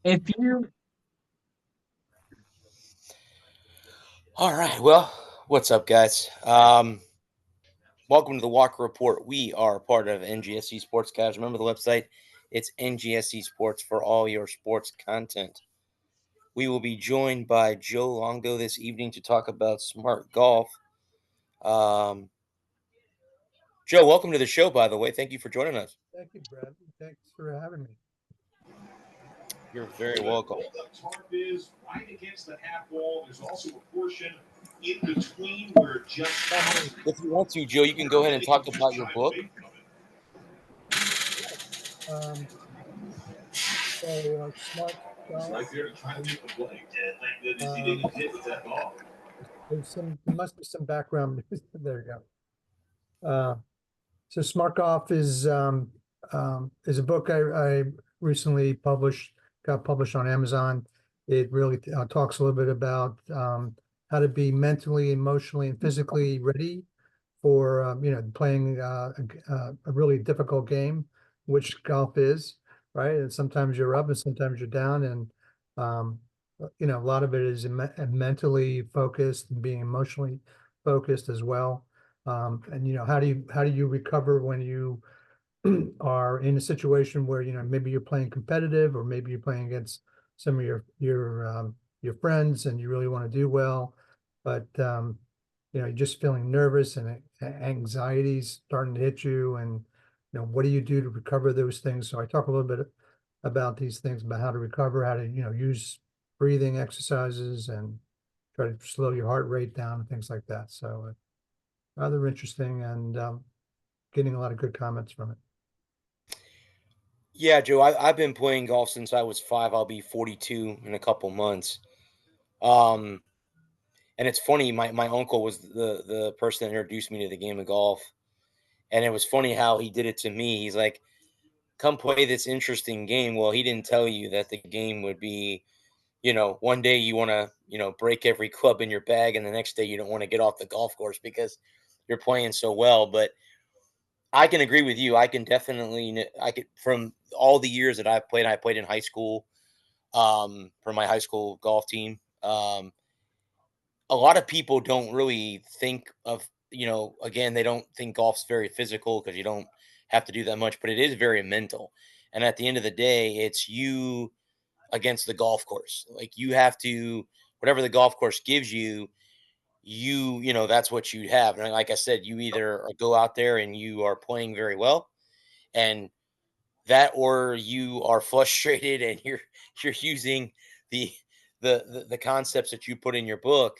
If you All right. Well, what's up, guys? Welcome to the Walker Report. We are part of NGSC Sportscast. Remember the website? It's NGSC Sports for all your sports content. We will be joined by Joe Longo this evening to talk about smart golf. Um, Joe, welcome to the show, by the way. Thank you for joining us. Thank you, Brad. Thanks for having me. You're very welcome. The tarp is right against the half wall. There's also a portion in between where it just stops. If you want to, Joe, you can go ahead and talk about your book. Um, so smart He's golf. right there to try to make the play. And thank goodness he Um, didn't hit with that ball. there must be some background music. There you go. So smart golf is a book I recently got published on Amazon. It really talks a little bit about how to be mentally, emotionally, and physically ready for playing a really difficult game, which golf is, right? And sometimes you're up and sometimes you're down, and um, a lot of it is mentally focused and being emotionally focused as well. And how do you recover when you are in a situation where maybe you're playing competitive, or maybe you're playing against some of your friends and you really want to do well, but you're just feeling nervous and anxiety's starting to hit you, and what do you do to recover those things? So I talk a little bit about these things, about how to recover, how to use breathing exercises and try to slow your heart rate down and things like that. So rather interesting, and getting a lot of good comments from it. Yeah, Joe, I've been playing golf since I was 5. I'll be 42 in a couple months. Um, And it's funny, my uncle was the person that introduced me to the game of golf. And it was funny how he did it to me. He's like, come play this interesting game. Well, he didn't tell you that the game would be, one day you want to, break every club in your bag, and the next day you don't want to get off the golf course because you're playing so well. But I can agree with you. I can definitely, I could, from all the years that I played in high school, for my high school golf team. A lot of people don't really think of, again, they don't think golf's very physical because you don't have to do that much, but it is very mental. And at the end of the day, it's you against the golf course. Like, you have to, whatever the golf course gives you, that's what you have. And like I said, you either go out there and you are playing very well, and that, or you are frustrated and you're using the the concepts that you put in your book.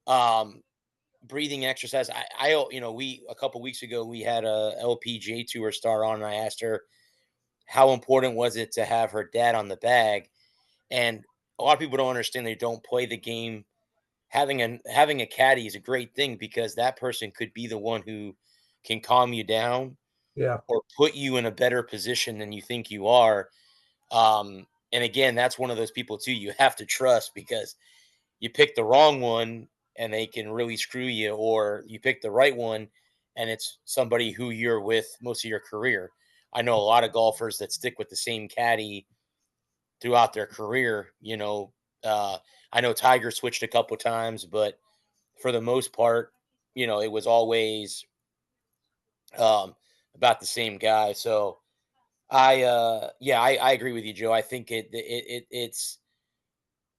um Breathing exercise. We, a couple weeks ago, we had a LPGA tour star on, and I asked her how important was it to have her dad on the bag. And a lot of people don't understand, they don't play the game. Having a caddy is a great thing, because that person could be the one who can calm you down Yeah, or put you in a better position than you think you are. And again, that's one of those people too you have to trust, because you pick the wrong one and they can really screw you, or you pick the right one and it's somebody who you're with most of your career. I know a lot of golfers that stick with the same caddy throughout their career. I know Tiger switched a couple times, but for the most part, it was always um, about the same guy. So I agree with you, Joe. I think it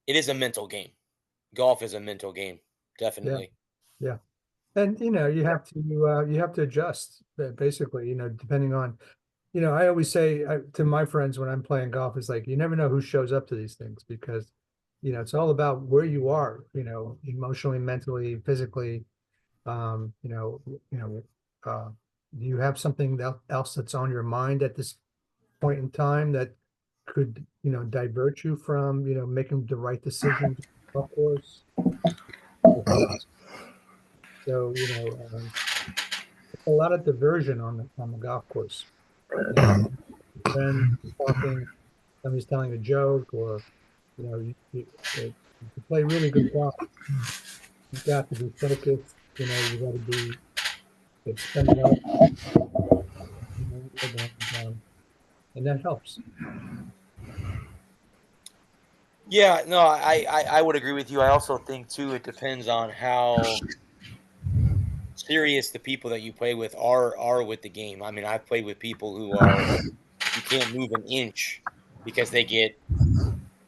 is a mental game. Golf is a mental game, yeah, definitely. yeah. And you have to adjust, basically, depending on, I always say to my friends when I'm playing golf, is like, you never know who shows up to these things, because it's all about where you are, emotionally, mentally, physically. Um, you know, you know, uh, do you have something else that's on your mind at this point in time that could, divert you from, making the right decision, of course? So, it's a lot of diversion on the golf course. Friends talking, somebody's telling a joke, or to play really good golf, you've got to be focused. You got to be spend a lot of time, and that helps. Yeah, no, I would agree with you. I also think too it depends on how serious the people that you play with are with the game. I mean, I've played with people who are you can't move an inch because they get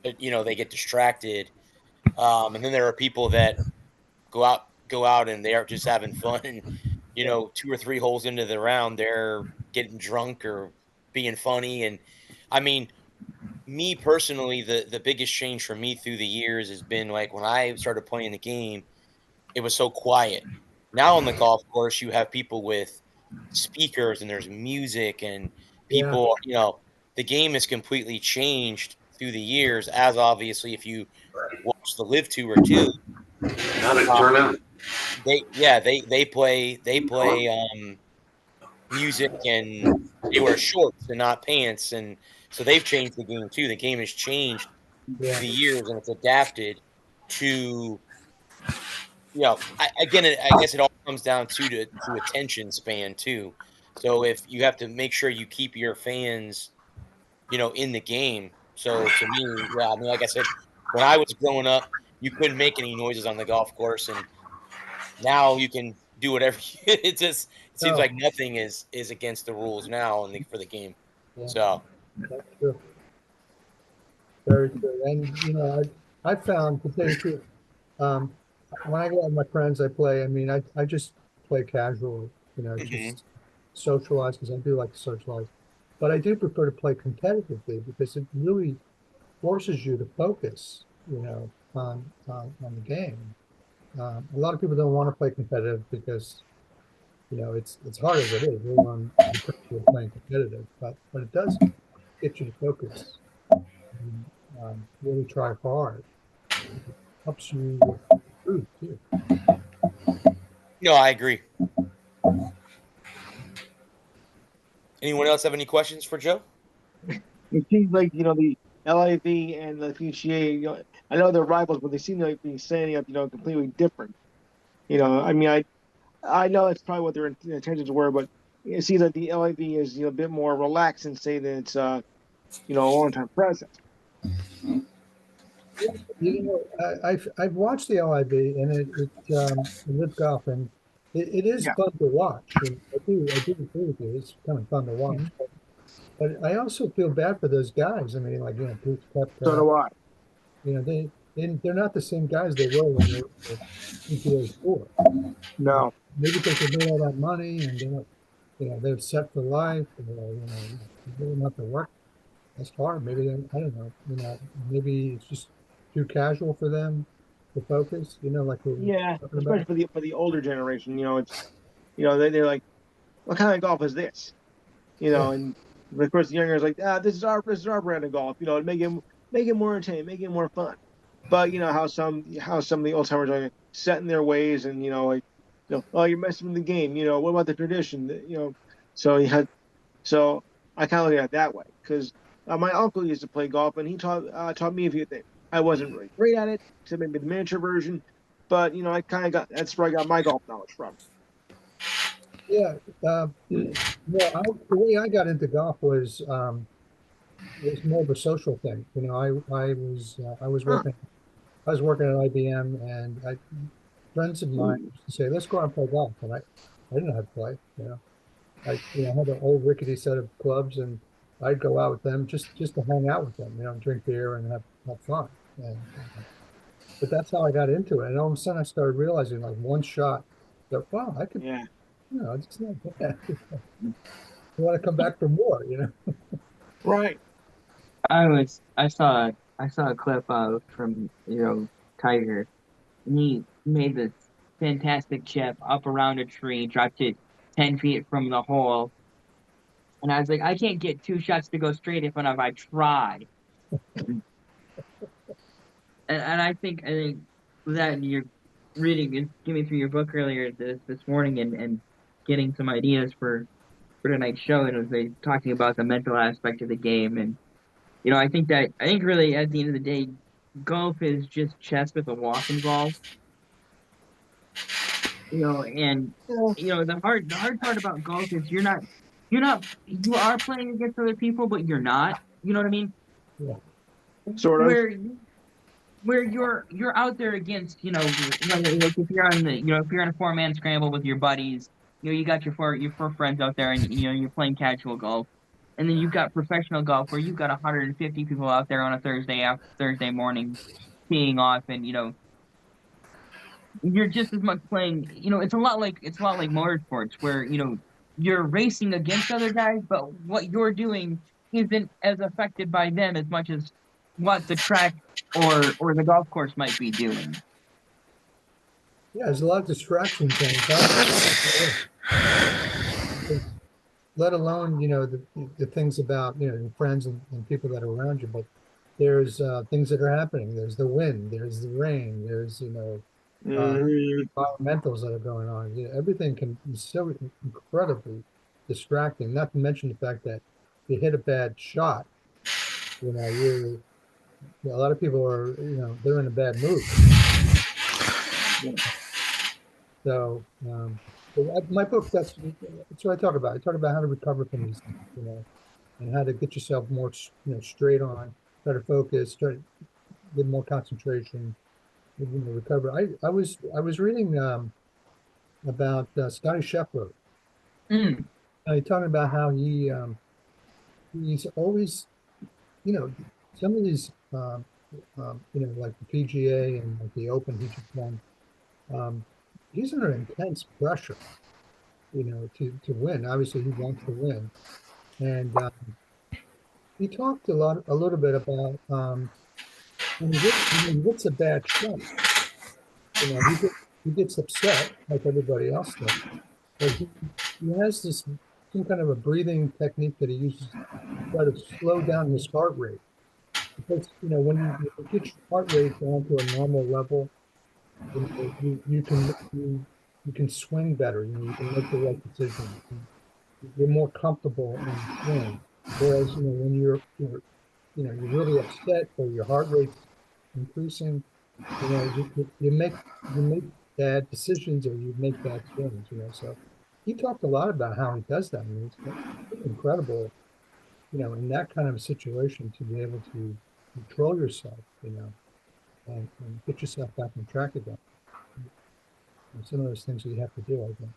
they get distracted. And then there are people that go out and they are just having fun. Yeah, 2 or 3 holes into the round, they're getting drunk or being funny. And I mean, me personally, the biggest change for me through the years has been like when I started playing the game, it was so quiet. Now on the golf course, you have people with speakers and there's music and yeah, people, the game has completely changed through the years. As obviously, if you watch the Live Tour too, Now they can uh, turn out. they play music and they wear shorts and not pants, and so they've changed the game too. The game has changed yeah, through the years and it's adapted to I guess it all comes down to attention span too. So if you have to make sure you keep your fans, in the game. So to me, yeah, I mean, like I said, when I was growing up, you couldn't make any noises on the golf course, and now you can do whatever. It seems oh, like nothing is against the rules now for the game. yeah, So that's true. Very true. And I found, to tell you the truth, um, when I go out with my friends, I play. I mean, I just play casual, mhm. just socialize because I do like to socialize. But I do prefer to play competitively because it really forces you to focus, on the game. A lot of people don't want to play competitive because it's hard as it is. Everyone is playing competitive, but it does get you to focus and really try hard. It helps you improve too. No, I agree. Anyone else have any questions for Joe? It seems like the LIV and the PGA. I know they're rivals, but they seem like be standing up completely different. I mean, I know that's probably what their intentions were, but it seems like the LIV is a bit more relaxed and say that it's a long time present. I've watched the LIB and it Live Golf, and it is Yeah. fun to watch. And I do agree with you. It's kind of fun to watch. Mhm. But I also feel bad for those guys. I mean, like Bruce So Koepka. do I. They're not the same guys they were when they were PGA Tour. No. Maybe because they made all that money and they're set for life. They don't have to work. That's hard. Maybe I don't know. Maybe it's just too casual for them to focus. Like we were Yeah, talking especially about. for the older generation. It's they're like, what kind of golf is this? Yeah, And of course the younger is like, this is our brand of golf. To make it more entertaining, make it more fun. But how some of the old timers are set in their ways, and like, oh, you're messing with the game. What about the tradition? So so I kind of look at it that way because my uncle used to play golf, and he taught me a few things. I wasn't really great at it, so maybe the miniature version, but I kind of got that's where I got my golf knowledge from. yeah. The way I got into golf was more of a social thing. Huh. I was working at IBM, and friends of mine used to say, "Let's go out and play golf," and I didn't know how to play. I had an old rickety set of clubs, and I'd go out with them just to hang out with them, drink beer and have fun. And but that's how I got into it. And all of a sudden, I started realizing, like, one shot, that wow, I could, Yeah. it's not bad. I want to come back for more. Right. I saw a clip of from Tiger, and he made this fantastic chip up around a tree, dropped it 10 feet from the hole, and I was like, I can't get two shots to go straight even if I try. And I think that you're reading and skimming through your book earlier this morning, and getting some ideas for tonight's show, and it was like talking about the mental aspect of the game. And I think really at the end of the day, golf is just chess with a walk involved. And Yeah. the hard part about golf is you are playing against other people, but you're not. You know what I mean? Yeah, Sort of. Where where you're out there against, like if you're on the, if you're in a four-man scramble with your buddies, you got your four friends out there, and you're playing casual golf, and then you've got professional golf where you've got 150 people out there on a Thursday morning teeing off, and you're just as much playing. It's a lot like motorsports where you're racing against other guys, but what you're doing isn't as affected by them as much as what the track or the golf course might be doing. Yeah, there's a lot of distractions on golf. Let alone, the things about, your friends and people that are around you, but there's things that are happening. There's the wind, there's the rain, there's, Mhm. environmentals that are going on. Everything can be so incredibly distracting, not to mention the fact that you hit a bad shot, you're, a lot of people are, they're in a bad mood. So, my book, that's what I talk about. I talk about how to recover from these things, and how to get yourself more, straight on, try to focus, try to get more concentration, recover. I was reading about Scotty Scheffler. Mm, Talking about how he's always, you know, some of these, like the PGA and like the Open he just won, um, he's under intense pressure, to win. Obviously, he wants to win, and he talked a little bit about when he hits a bad shot. He gets upset like everybody else does, but he has this some kind of a breathing technique that he uses to try to slow down his heart rate. Because when you get your heart rate down to a normal level, you can swing better. You can make the right decision. You're more comfortable in the swing. Whereas when you're really upset or your heart rate's increasing, you make bad decisions or you make bad swings. So he talked a lot about how he does that. I mean, it's incredible, in that kind of a situation to be able to control yourself, and get yourself back on track again. And some of those things that you have to do, I think.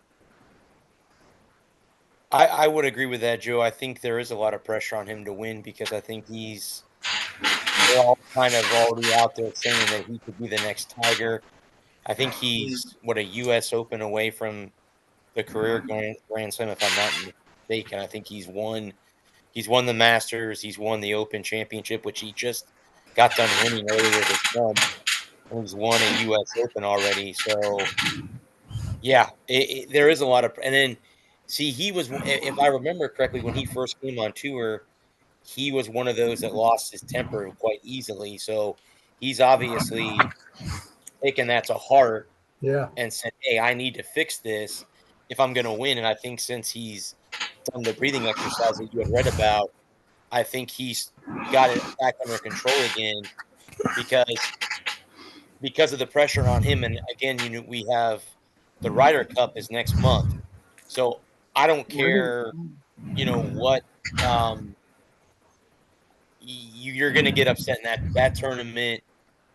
I would agree with that, Joe. I think there is a lot of pressure on him to win because I think they're all kind of already out there saying that he could be the next Tiger. I think he's what, a U.S. Open away from the career Grand Slam, if I'm not mistaken. I think he's won the Masters, he's won the Open Championship, which he just got done winning earlier this month, and he's won a U.S. Open already. So yeah, there is a lot of, and then see, if I remember correctly, when he first came on tour, he was one of those that lost his temper quite easily. So he's obviously taken that to heart Yeah, and said, "Hey, I need to fix this if I'm going to win." And I think since he's done the breathing exercise that you had read about, I think he's got it back under control again because of the pressure on him. And again, we have the Ryder Cup is next month, so I don't Right. care, what you're going to get upset in that tournament.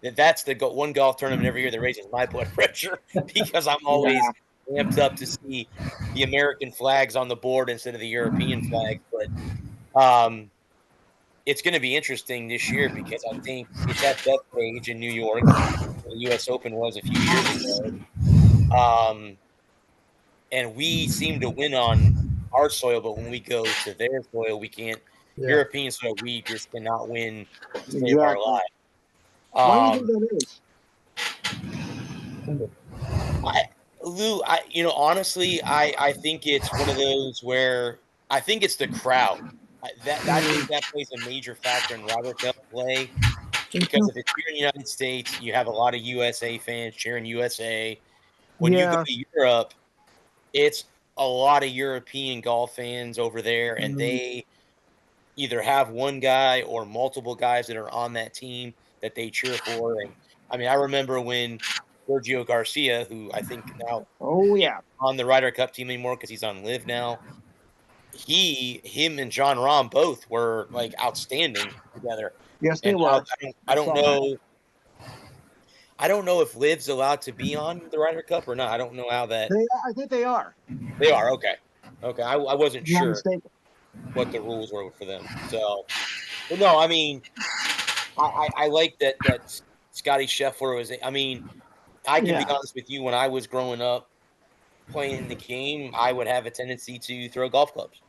That's the one golf tournament every year that raises my blood pressure because I'm Yeah. always amped up to see the American flags on the board instead of the European flags. But it's going to be interesting this year because I think it's at Bethpage in New York, where the U.S. Open was a few years ago. Um, and we seem to win on our soil, but when we go to their soil, we can't. yeah. European soil, we just cannot win to save our Exactly. life. Why do you think Um, that is? I Lou, honestly, I think it's one of those where I think it's the crowd. I think that plays a major factor in Ryder Cup play think because so. if it's here in the United States, you have a lot of USA fans cheering USA. When you go Yeah. to Europe, it's a lot of European golf fans over there, and Mm. they either have one guy or multiple guys that are on that team that they cheer for. And I mean, I remember when Sergio Garcia, who I think now Oh he's yeah. on the Ryder Cup team anymore because he's on Live now. Him and John Rahm both were like outstanding together. Yes, they And were. I I don't saw that. know I don't know if Liv's allowed to be on the Ryder Cup or not. I don't know how that I think they are. they are. Okay, okay. I wasn't If I'm not sure mistaken. what the rules were for them. So, but no, I mean, I like that Scotty Scheffler was. I mean, I can be Yeah. honest with you. When I was growing up playing the game, I would have a tendency to throw golf clubs,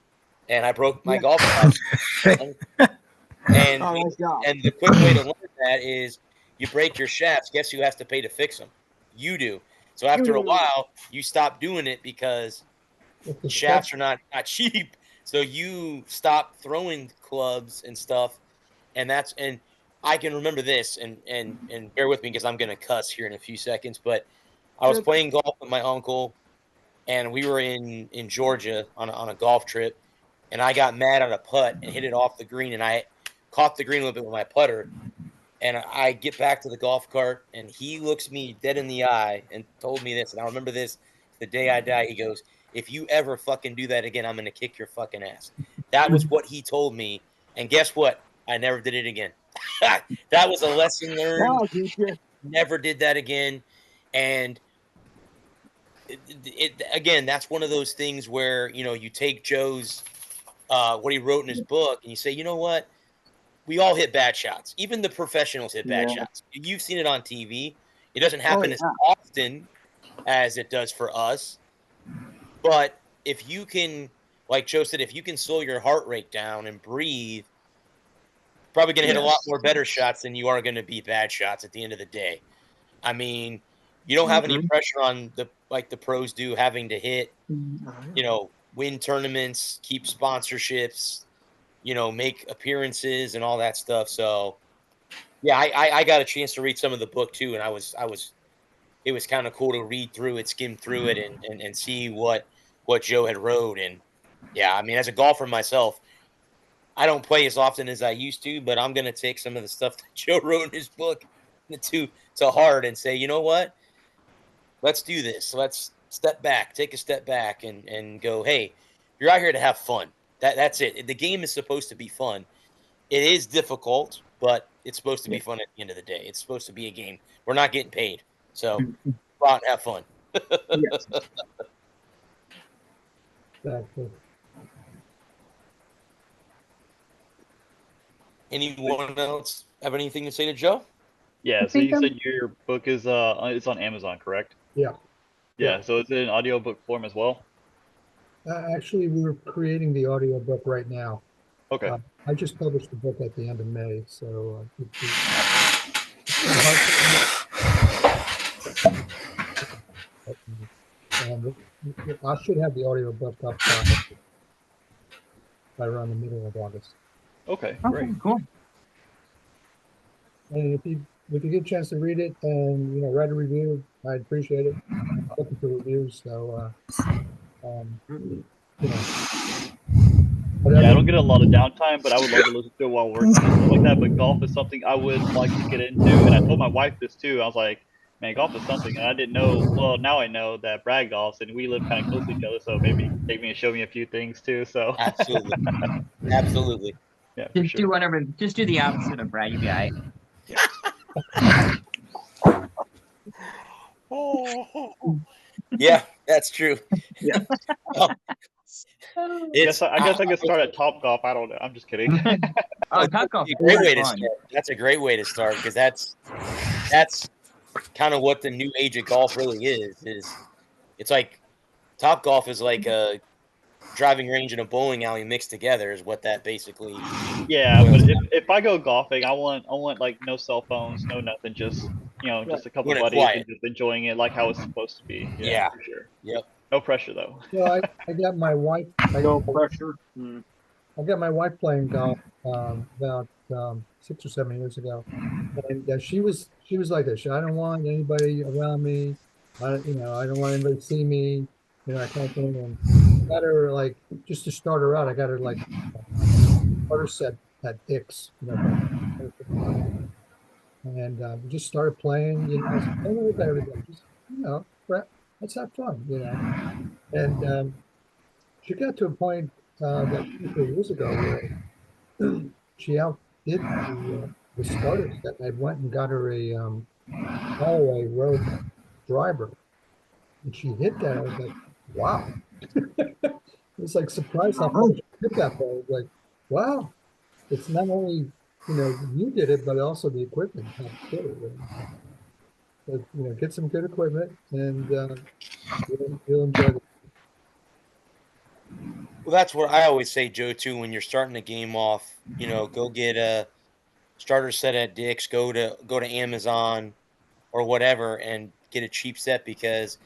and I broke my Yeah. golf clubs. And Oh, nice job. and the quick way to learn that is you break your shafts. Guess who has to pay to fix them? You do. So You after a do. while, you stop doing it because It's expensive. shafts are not cheap. So you stop throwing clubs and stuff, and I can remember this and bear with me because I'm gonna cuss here in a few seconds. But I was Good. playing golf with my uncle, and we were in Georgia on a golf trip, and I got mad on a putt and hit it off the green, and I caught the green a little bit with my putter, and I get back to the golf cart, and he looks me dead in the eye and told me this, and I remember this the day I die. He goes, "If you ever fucking do that again, I'm gonna kick your fucking ass." That was what he told me, and guess what? I never did it again. That was a lesson learned. That'll teach you. Never did that again, and again, that's one of those things where you take Joe's what he wrote in his book, and you say, you know what? We all hit bad shots. Even the professionals hit bad Yeah. shots. You've seen it on TV. It doesn't Oh, happen as yeah. often as it does for us. But if you can, like Joe said, if you can slow your heart rate down and breathe, probably going to hit a lot Yes. more better shots than you are going to be bad shots at the end of the day. I mean, you don't have any Mhm. pressure on the pros do, having to hit, Mhm. win tournaments, keep sponsorships, make appearances and all that stuff. So yeah, I got a chance to read some of the book too, and I was it was kind of cool to read through it, skim through it, and see what Joe had wrote. And yeah, I mean, as a golfer myself, I don't play as often as I used to, but I'm gonna take some of the stuff that Joe wrote in his book to heart and say, you know what? Let's do this. Let's step back, take a step back, and go. Hey, you're out here to have fun. That's it. The game is supposed to be fun. It is difficult, but it's supposed to Yeah. be fun at the end of the day. It's supposed to be a game. We're not getting paid. So Mhm. go out and have fun. Yes. Exactly. Anyone else have anything to say to Joe? Yeah, I so think you said your book is it's on Amazon, correct? Yeah. Yeah, so is it in audiobook form as well? Actually, we're creating the audiobook right now. Okay. I just published the book at the end of May, so it's been hard and I should have the audiobook up by around the middle of August. Okay, okay, great. cool. And if you get a chance to read it and write a review, I'd appreciate it. I'm looking for reviews, so you know, Yeah, I whatever. don't get a lot of downtime, but I would love to listen to it while working and stuff like that. But golf is something I would like to get into, and I told my wife this too. I was like, "Man, golf is something," and I didn't know. Well, now I know that Brad golfs, and we live kind of close to each other, so maybe he can take me and show me a few things too. So, Absolutely. Absolutely. yeah, for Just do sure. whatever. Just do the opposite of Brad. You'll be all right. Yeah, that's true. Yeah. Well, it's I guess I could start at Top Golf. I don't know. I'm just kidding. Oh, that'd taco. be a great way to Fun. start. That's a great way to start because that's kind of what the new age of golf really is it's like Top Golf is like a driving range and a bowling alley mixed together is what that basically Yeah, boils but down. if I go golfing, I want like no cell phones, no nothing, just Right. just a couple Doing it buddies quiet. and just enjoying it like how it's supposed to be. Yeah, Yeah. for sure. Yep. No pressure though. Well, I got my wife. No pressure. Mm. I got my wife playing golf about 6 or 7 years ago, and she was like this. I don't want anybody around me. I don't want anybody to see me. That kind of thing. And got her like just to start her out. I got her like starter set at Dick's. And we just started playing. I said, don't worry about everything. Just let's have fun. And she got to a point about 2 or 3 years ago where she outdid the starters that I went and got her Callaway Road driver, and she hit that. I was like, wow. It was like surprised how far she hit that ball. It was like, wow. It's not only, you did it, but also the equipment helped too. But, get some good equipment and you'll enjoy it. Well, that's what I always say, Joe, too, when you're starting the game off, go get a starter set at Dick's, go to Amazon or whatever and get a cheap set because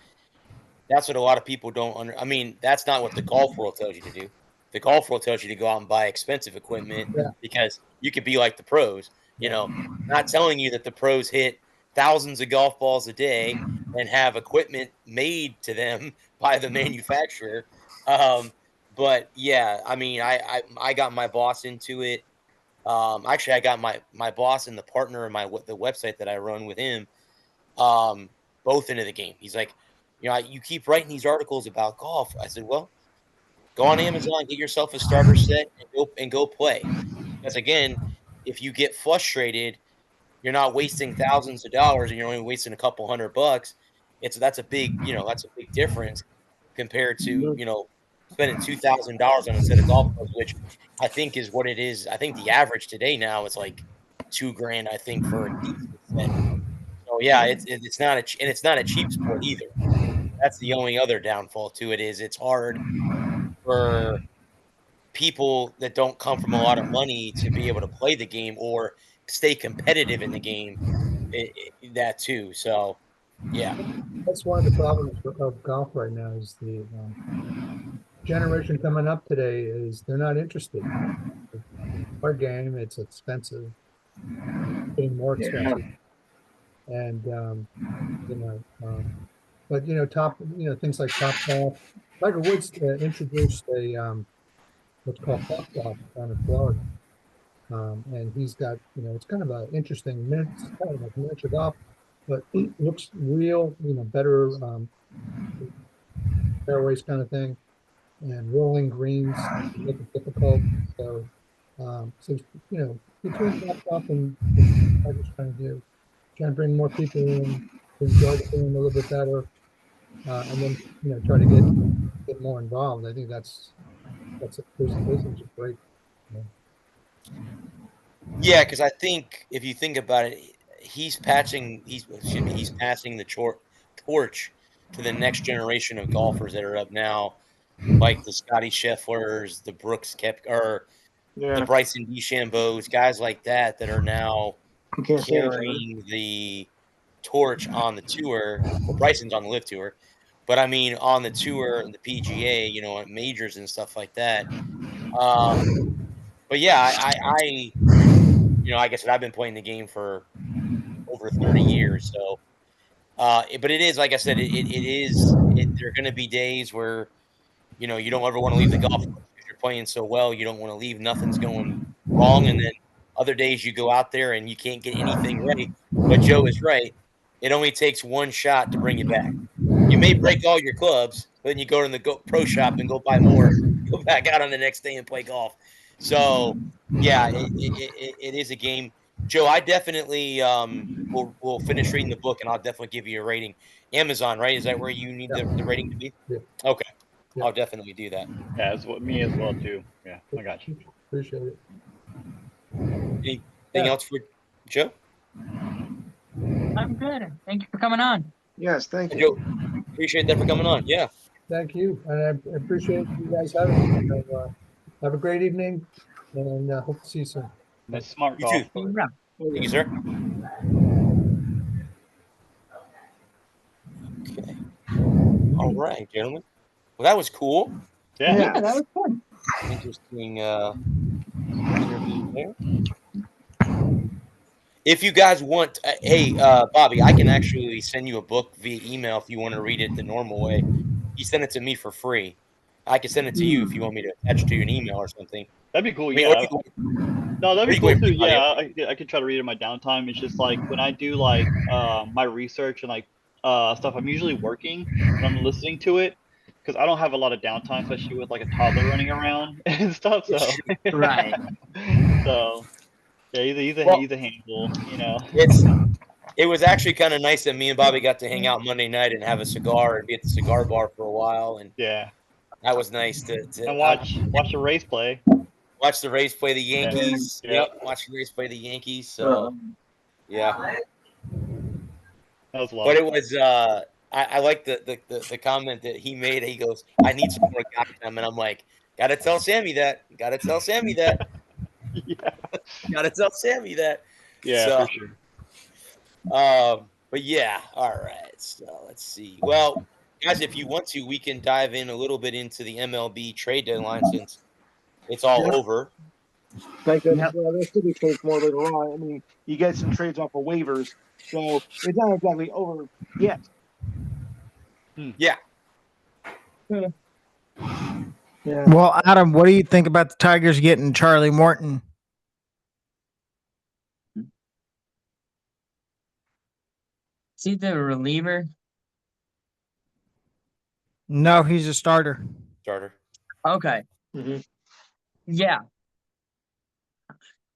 that's what a lot of people don't I mean, that's not what the golf world tells you to do. The golf world tells you to go out and buy expensive equipment Yeah, because you could be like the pros, yeah. not telling you that the pros hit thousands of golf balls a day and have equipment made to them by the manufacturer. Um, but yeah, I mean, I got my boss into it. Actually, I got my boss and the partner of the website that I run with him um, both into the game. He's like, you keep writing these articles about golf. I said, well, go on Amazon, get yourself a starter set, and go play. Because again, if you get frustrated, you're not wasting thousands of dollars, and you're only wasting a couple $100. That's a big difference compared to spending $2,000 on a set of golf clubs, which I think is what it is. I think the average today now is like 2 grand. I think for a decent set. So yeah, it's not and it's not a cheap sport either. That's the only other downfall to it is it's hard for people that don't come from a lot of money to be able to play the game or stay competitive in the game. That too. So yeah, That's one of the problems of golf right now is the generation coming up today is they're not interested. Our game, it's expensive, getting more Yeah. expensive. And, you know, but, things like Top Golf. Tiger Woods introduced what's called Top Golf down in Florida. And he's got, it's kind of an interesting, it's kind of like miniature golf, but it looks real, better fairways kind of thing, and rolling greens make it difficult. So, between Top Golf and Tiger's trying to bring more people in to enjoy the game a little bit better, and then, try to get more involved. I think those things are great. you know. yeah. Because I think if you think about it, he's passing the torch to the next generation of golfers that are up now, like the Scotty Schefflers, the Brooks Kep or the Yeah. Bryson DeChambeaus, guys like that that are now You can't say each other. carrying the torch on the tour. Well, Bryson's on the live tour, but I mean on the tour and the PGA, at majors and stuff like that. Um, but yeah, like I said, I've been playing the game for over 30 years. So, but it is like I said, there are going to be days where you don't ever want to leave the golf course because you're playing so well. You don't want to leave. Nothing's going wrong. And then other days you go out there and you can't get anything right. But Joe is right. It only takes one shot to bring you back. You may break all your clubs, but then you go to the pro shop and go buy more. Go back out on the next day and play golf. So yeah, it is a game. Joe, I definitely will finish reading the book and I'll definitely give you a rating. Amazon, right? Is that where you need the rating to be? Yeah. Okay. Yeah. I'll definitely do that. Yeah, me as well too. Yeah, I got you. Appreciate it. Anything Yeah. else for Joe? I'm good. Thank you for coming on. Yes, thank you. Joe, appreciate that for coming on. Yeah. Thank you, and I appreciate you guys having me. So, have a great evening, and hope to see you soon. That's smart You golf. too. Yeah. Thank you, sir. Okay. All right, gentlemen. Well, that was cool. Yeah. Yeah, that was fun. Interesting interview there. If you guys want, hey, Bobby, I can actually send you a book via email if you want to read it the normal way. You send it to me for free. I can send it to you if you want me to attach it to an email or something. That'd be cool. I mean, Yeah. or No, that'd or be you cool can too. read my Yeah, I could try to read it in my downtime. It's just like when I do like my research and like stuff, I'm usually working and I'm listening to it because I don't have a lot of downtime, especially with like a toddler running around and stuff. It's So true. Right. so yeah, he's a Well, handful, it's It was actually kind of nice that me and Bobby got to hang out Monday night and have a cigar and be at the cigar bar for a while, and Yeah. that was nice to And watch the Rays play. watch the Rays play the Yankees. Yeah. Yep, watch the Rays play the Yankees. So yeah, That was a lot but of it fun. was I like the comment that he made. He goes, "I need some more guy time," and I'm like, "Gotta tell Sammy that. Gotta tell Sammy that. Yeah. Gotta tell Sammy that." Yeah, So, for sure. but yeah, all right. So let's see. Well, guys, if you want to, we can dive in a little bit into the MLB trade deadline since it's all Yeah. over. Thank goodness. Yep. Well, there's still be trades more later on. I mean, you get some trades off of waivers, so it's not exactly over yet. Yeah. Yeah. Well, Adam, what do you think about the Tigers getting Charlie Morton? Is he the reliever? No, he's a starter. Starter. Okay. Mhm. Yeah.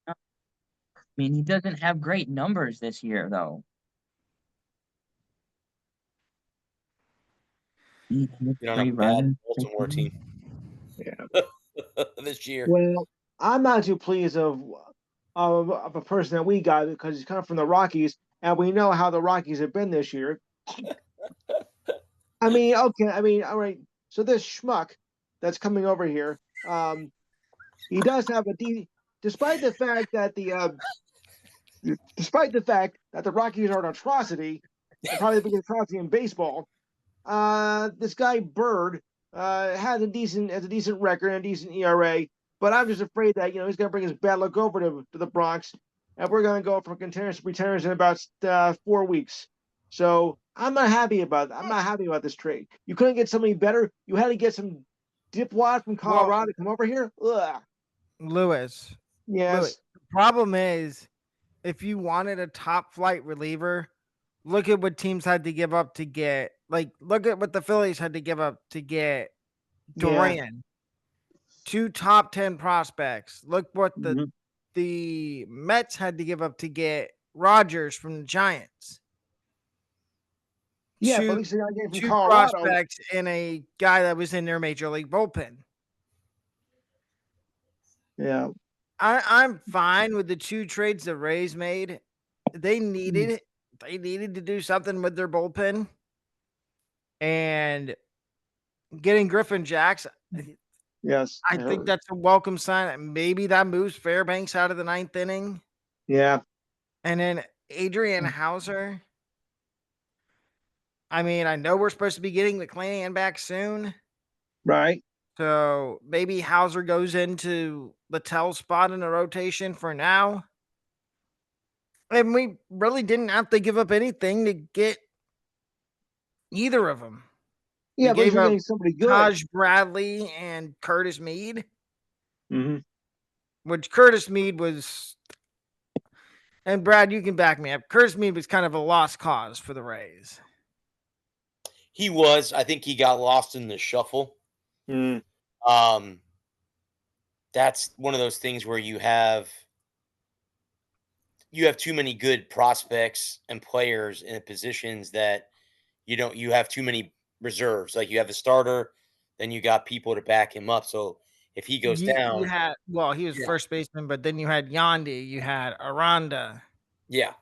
I mean, he doesn't have great numbers this year, though. Get on a Three bad runs. Baltimore team Yeah. this year. Well, I'm not too pleased of a person that we got because he's come from the Rockies, and we know how the Rockies have been this year. I mean, okay. I mean, all right. So this schmuck that's coming over here, he does have despite the fact that the Rockies are an atrocity, and probably the biggest atrocity in baseball. This guy Bird has a decent record and a decent ERA, but I'm just afraid that he's going to bring his bad luck over to the Bronx, and we're going to go from contenders to pretenders in about 4 weeks. So I'm not happy about this trade. You couldn't get somebody better. You had to get some dipwad from Colorado to come over here. Ugh. Lewis. Yes. The problem is, if you wanted a top flight reliever, look at what teams had to give up to get. Like, look at what the Phillies had to give up to get Duran. Yeah. 2 top 10 prospects. Look what Mhm. the Mets had to give up to get Rogers from the Giants. Yeah, but Two, at least they got a game from 2 Colorado. prospects and a guy that was in their major league bullpen. Yeah. I'm fine with the 2 trades the Rays made. They needed to do something with their bullpen. And getting Griffin Jacks, Yes. I think that's a welcome sign. Maybe that moves Fairbanks out of the 9th inning. Yeah. And then Adrian Hauser. I mean, I know we're supposed to be getting McClanahan back soon. Right. So maybe Hauser goes into Littell's spot in the rotation for now. And we really didn't have to give up anything to get either of them. Yeah, We but gave you're up getting somebody good. Taj Bradley and Curtis Mead, Mm-hmm. which Curtis Mead was, and Brad, you can back me up. Curtis Mead was kind of a lost cause for the Rays. He was. I think he got lost in the shuffle. Mm. That's one of those things where you have too many good prospects and players in positions that you have too many reserves. Like you have a starter, then you got people to back him up. So if he goes down, You had, he was first baseman, but then you had Yandy, you had Aranda. Yeah.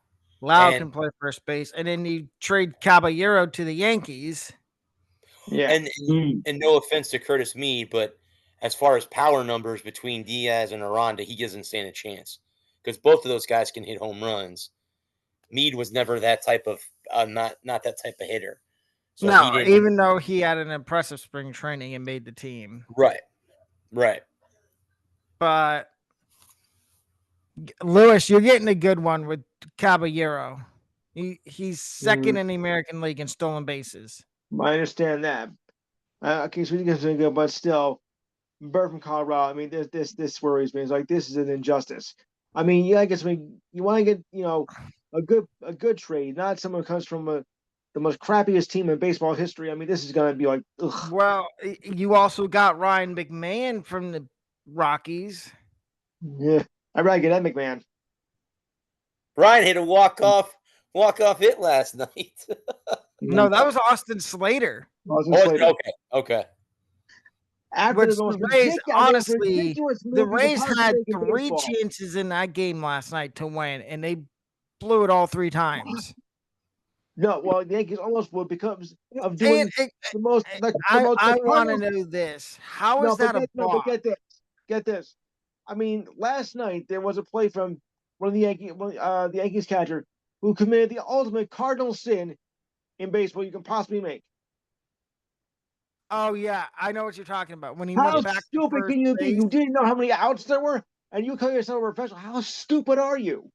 Lau can play first base, and then you trade Caballero to the Yankees. Yeah. And no offense to Curtis Mead, but as far as power numbers between Diaz and Aranda, he doesn't stand a chance because both of those guys can hit home runs. Mead was never that type of not that type of hitter. So no, he didn't, even though he had an impressive spring training and made the team. Right. But Lewis, you're getting a good one with Caballero. He's second in the American League in stolen bases. I understand that. Okay, so we think it's good, but still, Bird from Colorado. I mean, this worries me. It's like this is an injustice. I mean, yeah, I guess you want to get a good trade, not someone who comes from the most crappiest team in baseball history. I mean, this is going to be like, ugh. Well, you also got Ryan McMahon from the Rockies. Yeah, I'd rather get Ed McMahon. Ryan hit a walk-off walk-off hit last night. No, that was Austin Slater. Austin Oh, Slater. okay. After Which the most the Rays, honestly, ridiculous the move you could Rays possibly had make in 3 baseball. chances in that game last night to win, and they blew it all 3 times. No, well, the Yankees almost would because of doing And the most. I want to Cardinals- know this: how No, is that a balk? but get this. I mean, last night there was a play from one of the Yankees catcher who committed the ultimate cardinal sin in baseball you can possibly make. Oh yeah, I know what you're talking about. When he How went back to stupid first can you be? base. You didn't know how many outs there were, and you call yourself a professional. How stupid are you?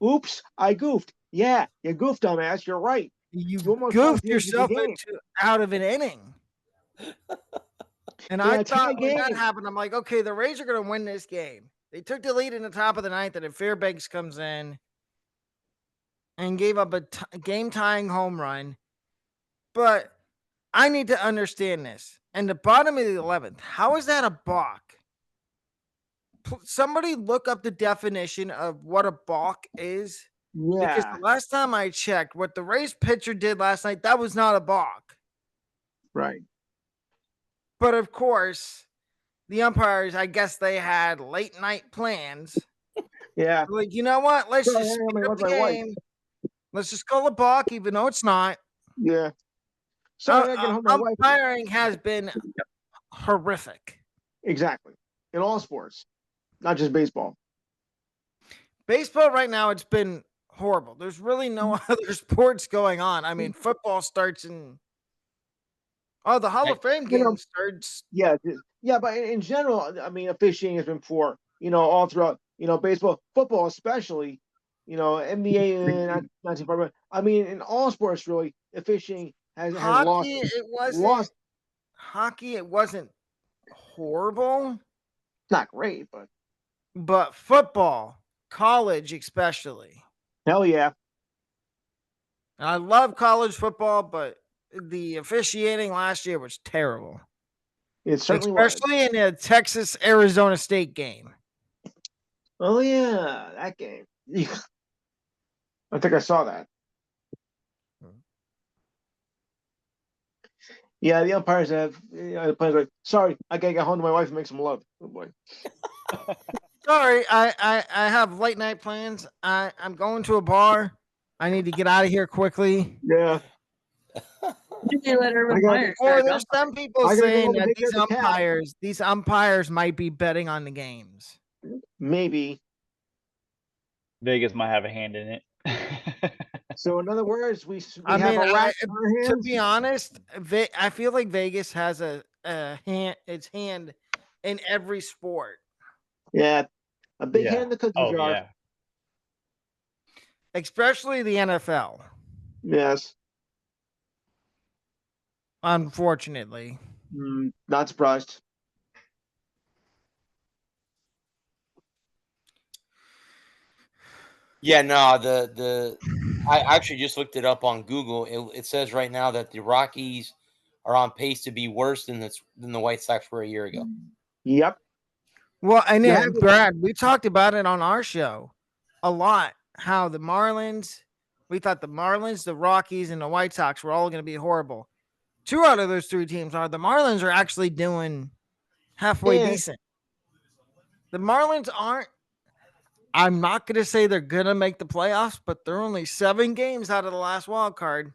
Oops, I goofed. Yeah, you goofed, dumbass. You're right. You almost goofed cost the Yankees the yourself game. out of an inning. And In I a tie thought when that game. happened, I'm like, okay, the Rays are going to win this game. They took the lead in the top of the ninth, and then Fairbanks comes in and gave up a game-tying home run. But I need to understand this. And the bottom of the 11th, how is that a balk? Somebody look up the definition of what a balk is. Because Yeah, the last time I checked, what the Rays pitcher did last night, that was not a balk. right. But of course, the umpires, I guess they had late night plans. Yeah. Like, you know what? Let's Sorry, just hang on, speed man, up what's the my wife? game. Let's just call a balk, even though it's not. Yeah. Sorry, I get home. My wife. Umpiring has been horrific. Exactly. In all sports, not just baseball. Baseball right now, it's been horrible. There's really no other sports going on. I mean, football starts in. Oh, the Hall of Fame game starts. Yeah, but in general, I mean, officiating has been poor. All throughout. Baseball, football, especially. NBA and not too far, but I mean, in all sports, really, officiating has lost. Hockey, it wasn't. Lost. Hockey, it wasn't horrible. Not great, But football, college especially. Hell yeah. I love college football, but the officiating last year was terrible. It certainly especially in a Texas-Arizona State game. Oh yeah, that game. I think I saw that. Yeah, the umpires have. The players are like, sorry, I gotta get home to my wife and make some love. Oh boy. Sorry, I have late night plans. I'm going to a bar. I need to get out of here quickly. Yeah. Or there's some people saying that the these umpires might be betting on the games. Maybe. Vegas might have a hand in it. So in other words, we I have mean, a rat in our hands. to be honest, I feel like Vegas has its hand in every sport. Yeah, a big Yeah. hand in the cookie Oh jar. yeah. Especially the NFL, Yes. unfortunately. Not surprised. Yeah, no, I actually just looked it up on Google. It says right now that the Rockies are on pace to be worse than the White Sox were a year ago. Yep. Well, and Yeah, then, Brad, we talked about it on our show a lot. How the Marlins, we thought the Marlins, the Rockies, and the White Sox were all going to be horrible. 2 out of those 3 teams are. The Marlins are actually doing halfway decent. The Marlins aren't. I'm not going to say they're going to make the playoffs, but they're only 7 games out of the last wild card.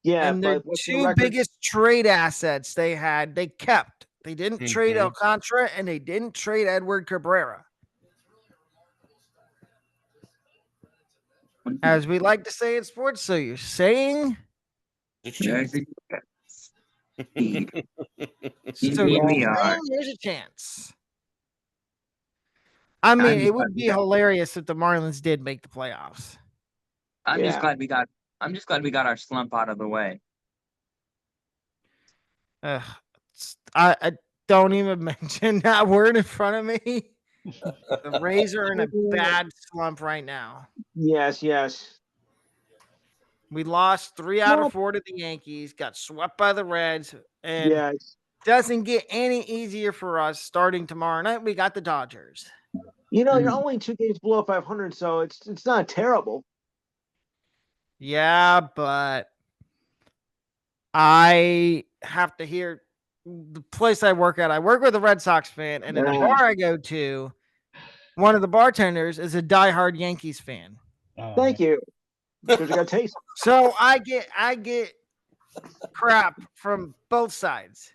Yeah, And their but what's the 2 record? biggest trade assets they had, they kept. They didn't trade Alcantara, and they didn't trade Edward Cabrera. As we like to say in sports, so you're saying? There's a So we are. there's a chance. I mean, it would be hilarious if the Marlins did make the playoffs. I'm just glad we got our slump out of the way. I don't even mention that word in front of me. The Rays are in a bad slump right now. Yes. We lost 3 out of 4 to the Yankees, got swept by the Reds, and Yes. doesn't get any easier for us starting tomorrow night. We got the Dodgers. You're only 2 games below 500, so it's not terrible. Yeah, but I have to hear the place I work at. I work with a Red Sox fan, and in the bar I go to, one of the bartenders is a diehard Yankees fan. Oh, Thank man. you, because you got taste. So I get crap from both sides.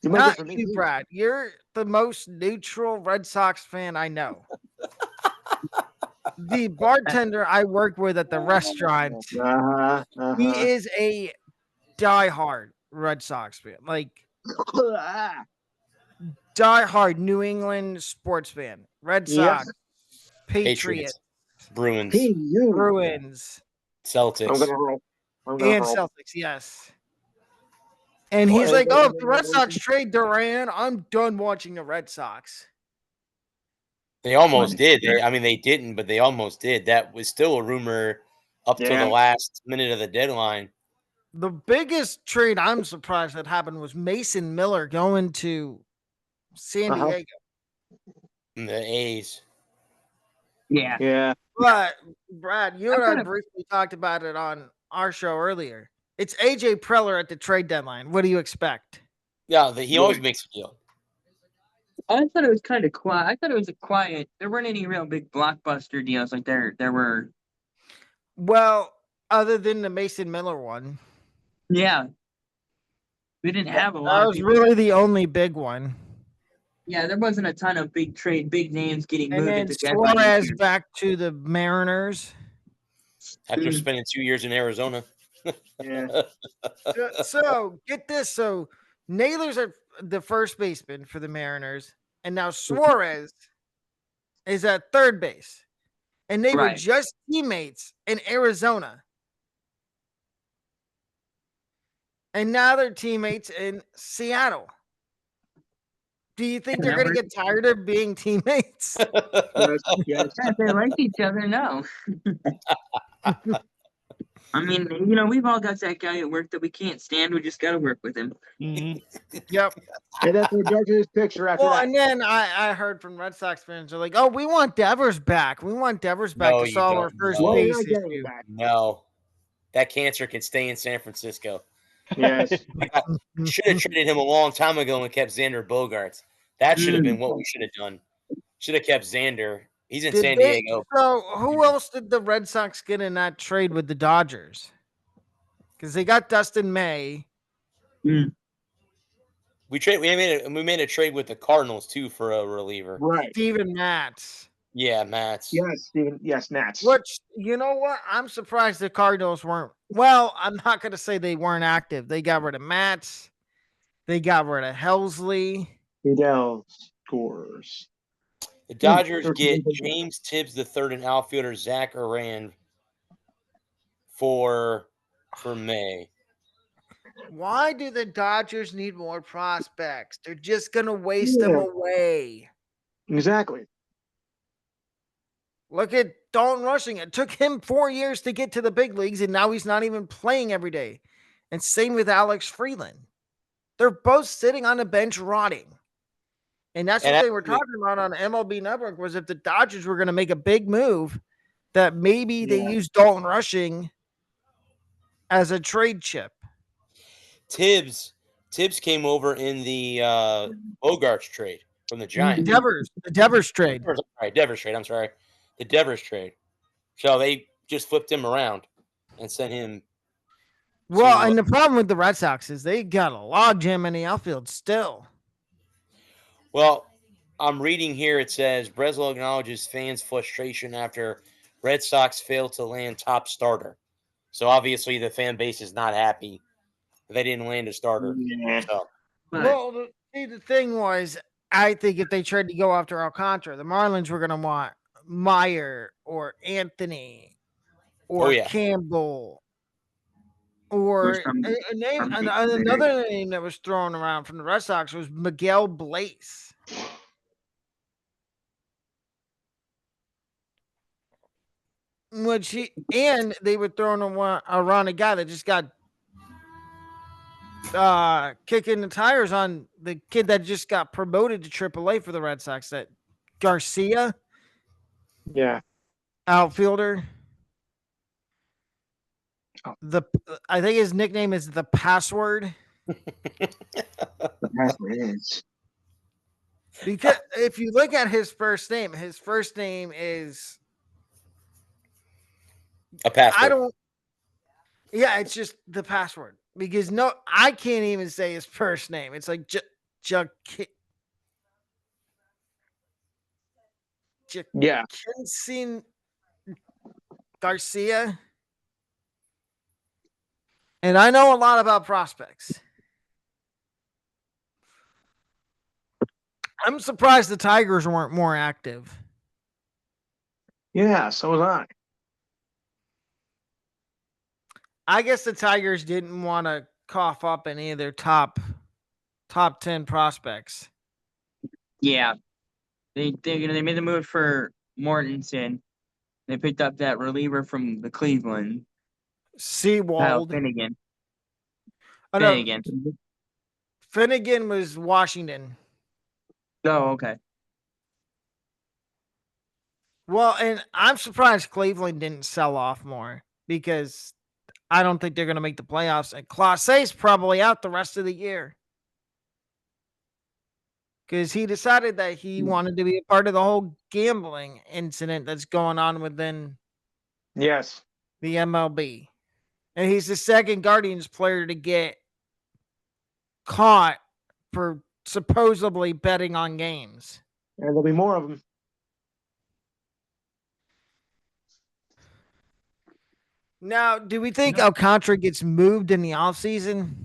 You might Not get from me you, too. Brad. You're the most neutral Red Sox fan I know. The bartender I work with at the restaurant, he is a diehard Red Sox fan. Like diehard New England sports fan. Red Sox, Yes. Patriots, Bruins, Bruins, Celtics. I'm gonna roll. and Celtics, yes. And he's like, oh, if the Red Sox trade Duran, I'm done watching the Red Sox. They almost did. They didn't, but they almost did. That was still a rumor up till the last minute of the deadline. The biggest trade I'm surprised that happened was Mason Miller going to San Diego. And the A's. Yeah. Yeah. But Brad, you and I briefly talked about it on our show earlier. It's AJ Preller at the trade deadline. What do you expect? Yeah, he always makes a deal. I thought it was kind of quiet. I thought it was a quiet. There weren't any real big blockbuster deals like there were. Well, other than the Mason Miller one. Yeah. We didn't have a lot. That was really the only big one. Yeah, there wasn't a ton of big big names getting moved. And then at the deadline. Suarez back to the Mariners. After spending 2 years in Arizona. Yeah. So get this. So Naylor's at the first baseman for the Mariners, and now Suarez is at third base. And they were just teammates in Arizona. And now they're teammates in Seattle. Do you think they're going to get tired of being teammates? Yes. If they like each other, no. I mean, we've all got that guy at work that we can't stand. We just got to work with him. Yep. And that's what judges picture after that. And then I heard from Red Sox fans, they're like, oh, we want Devers back. We want Devers back to solve our first base issue. No. That cancer can stay in San Francisco. Yes. Should have traded him a long time ago and kept Xander Bogaerts. That should have been what we should have done. Should have kept Xander. He's in San Diego. So who else did the Red Sox get in that trade with the Dodgers? Because they got Dustin May. We made a trade with the Cardinals too for a reliever. Right. Steven Matz. Yeah, Matz. Yes, Steven. Yes, Nats. Which, you know what? I'm surprised the Cardinals weren't. Well, I'm not going to say they weren't active. They got rid of Matz. They got rid of Helsley. Fidel scores. The Dodgers get James Tibbs III and outfielder Zach Aran for May. Why do the Dodgers need more prospects? They're just going to waste them away. Exactly. Look at Dalton Rushing. It took him 4 years to get to the big leagues, and now he's not even playing every day. And same with Alex Freeland. They're both sitting on the bench rotting. And that's what they were talking about on MLB Network, was if the Dodgers were going to make a big move, that maybe they use Dalton Rushing as a trade chip. Tibbs came over in the Bogaerts trade from the Giants. The Devers trade. Devers trade. I'm sorry. The Devers trade. So they just flipped him around and sent him. Well, and the problem with the Red Sox is they got a logjam in the outfield still. Well, I'm reading here. It says Breslow acknowledges fans' frustration after Red Sox failed to land top starter. So obviously the fan base is not happy. They didn't land a starter. Yeah. So. Well, the thing was, I think if they tried to go after Alcantara, the Marlins were going to want Meyer or Anthony or Campbell or another name that was thrown around from the Red Sox was Miguel Blaze. And they were throwing around a guy that just got kicking the tires on the kid that just got promoted to AAA for the Red Sox, that Garcia. Yeah. outfielder. Oh. I think his nickname is the Password. The password is. Because if you look at his first name is A password. I don't. Yeah, it's just the password because I can't even say his first name. It's like Yeah. Jensen Garcia. And I know a lot about prospects. I'm surprised the Tigers weren't more active. Yeah. So was I. I guess the Tigers didn't want to cough up any of their top 10 prospects. Yeah, they made the move for Mortensen. They picked up that reliever from the Cleveland, Kyle Seawald. Finnegan. Oh no, Finnegan. Finnegan was Washington. Oh, okay. Well, and I'm surprised Cleveland didn't sell off more because I don't think they're going to make the playoffs. And Clase's probably out the rest of the year because he decided that he wanted to be a part of the whole gambling incident that's going on within Yes. the MLB. And he's the second Guardians player to get caught for supposedly betting on games. And there'll be more of them. Now, do we think Alcantara gets moved in the offseason?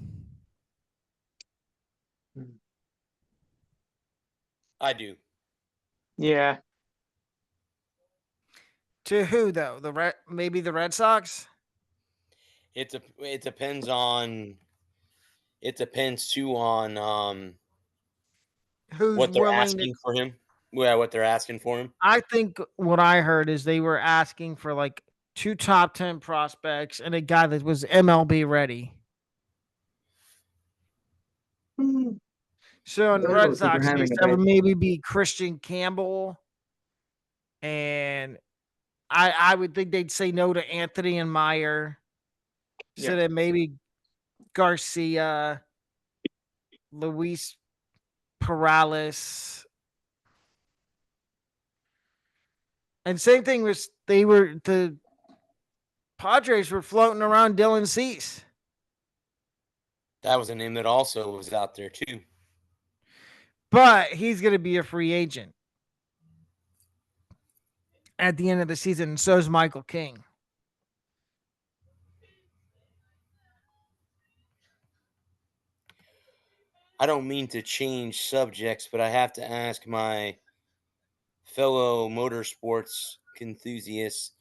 I do. Yeah. To who though? Maybe the Red Sox? It depends too on Who's what they're willing to asking for him. Yeah, what they're asking for him. I think what I heard is they were asking for like 2 top 10 prospects and a guy that was MLB ready. So in the Red Because they're Sox case, having a that would bad. maybe be Christian Campbell. And I would think they'd say no to Anthony and Meyer. So Yeah. that maybe Garcia, Luis Perales. And same thing was the Padres were floating around Dylan Cease. That was a name that also was out there too. But he's going to be a free agent at the end of the season. And so is Michael King. I don't mean to change subjects, but I have to ask my fellow motorsports enthusiasts,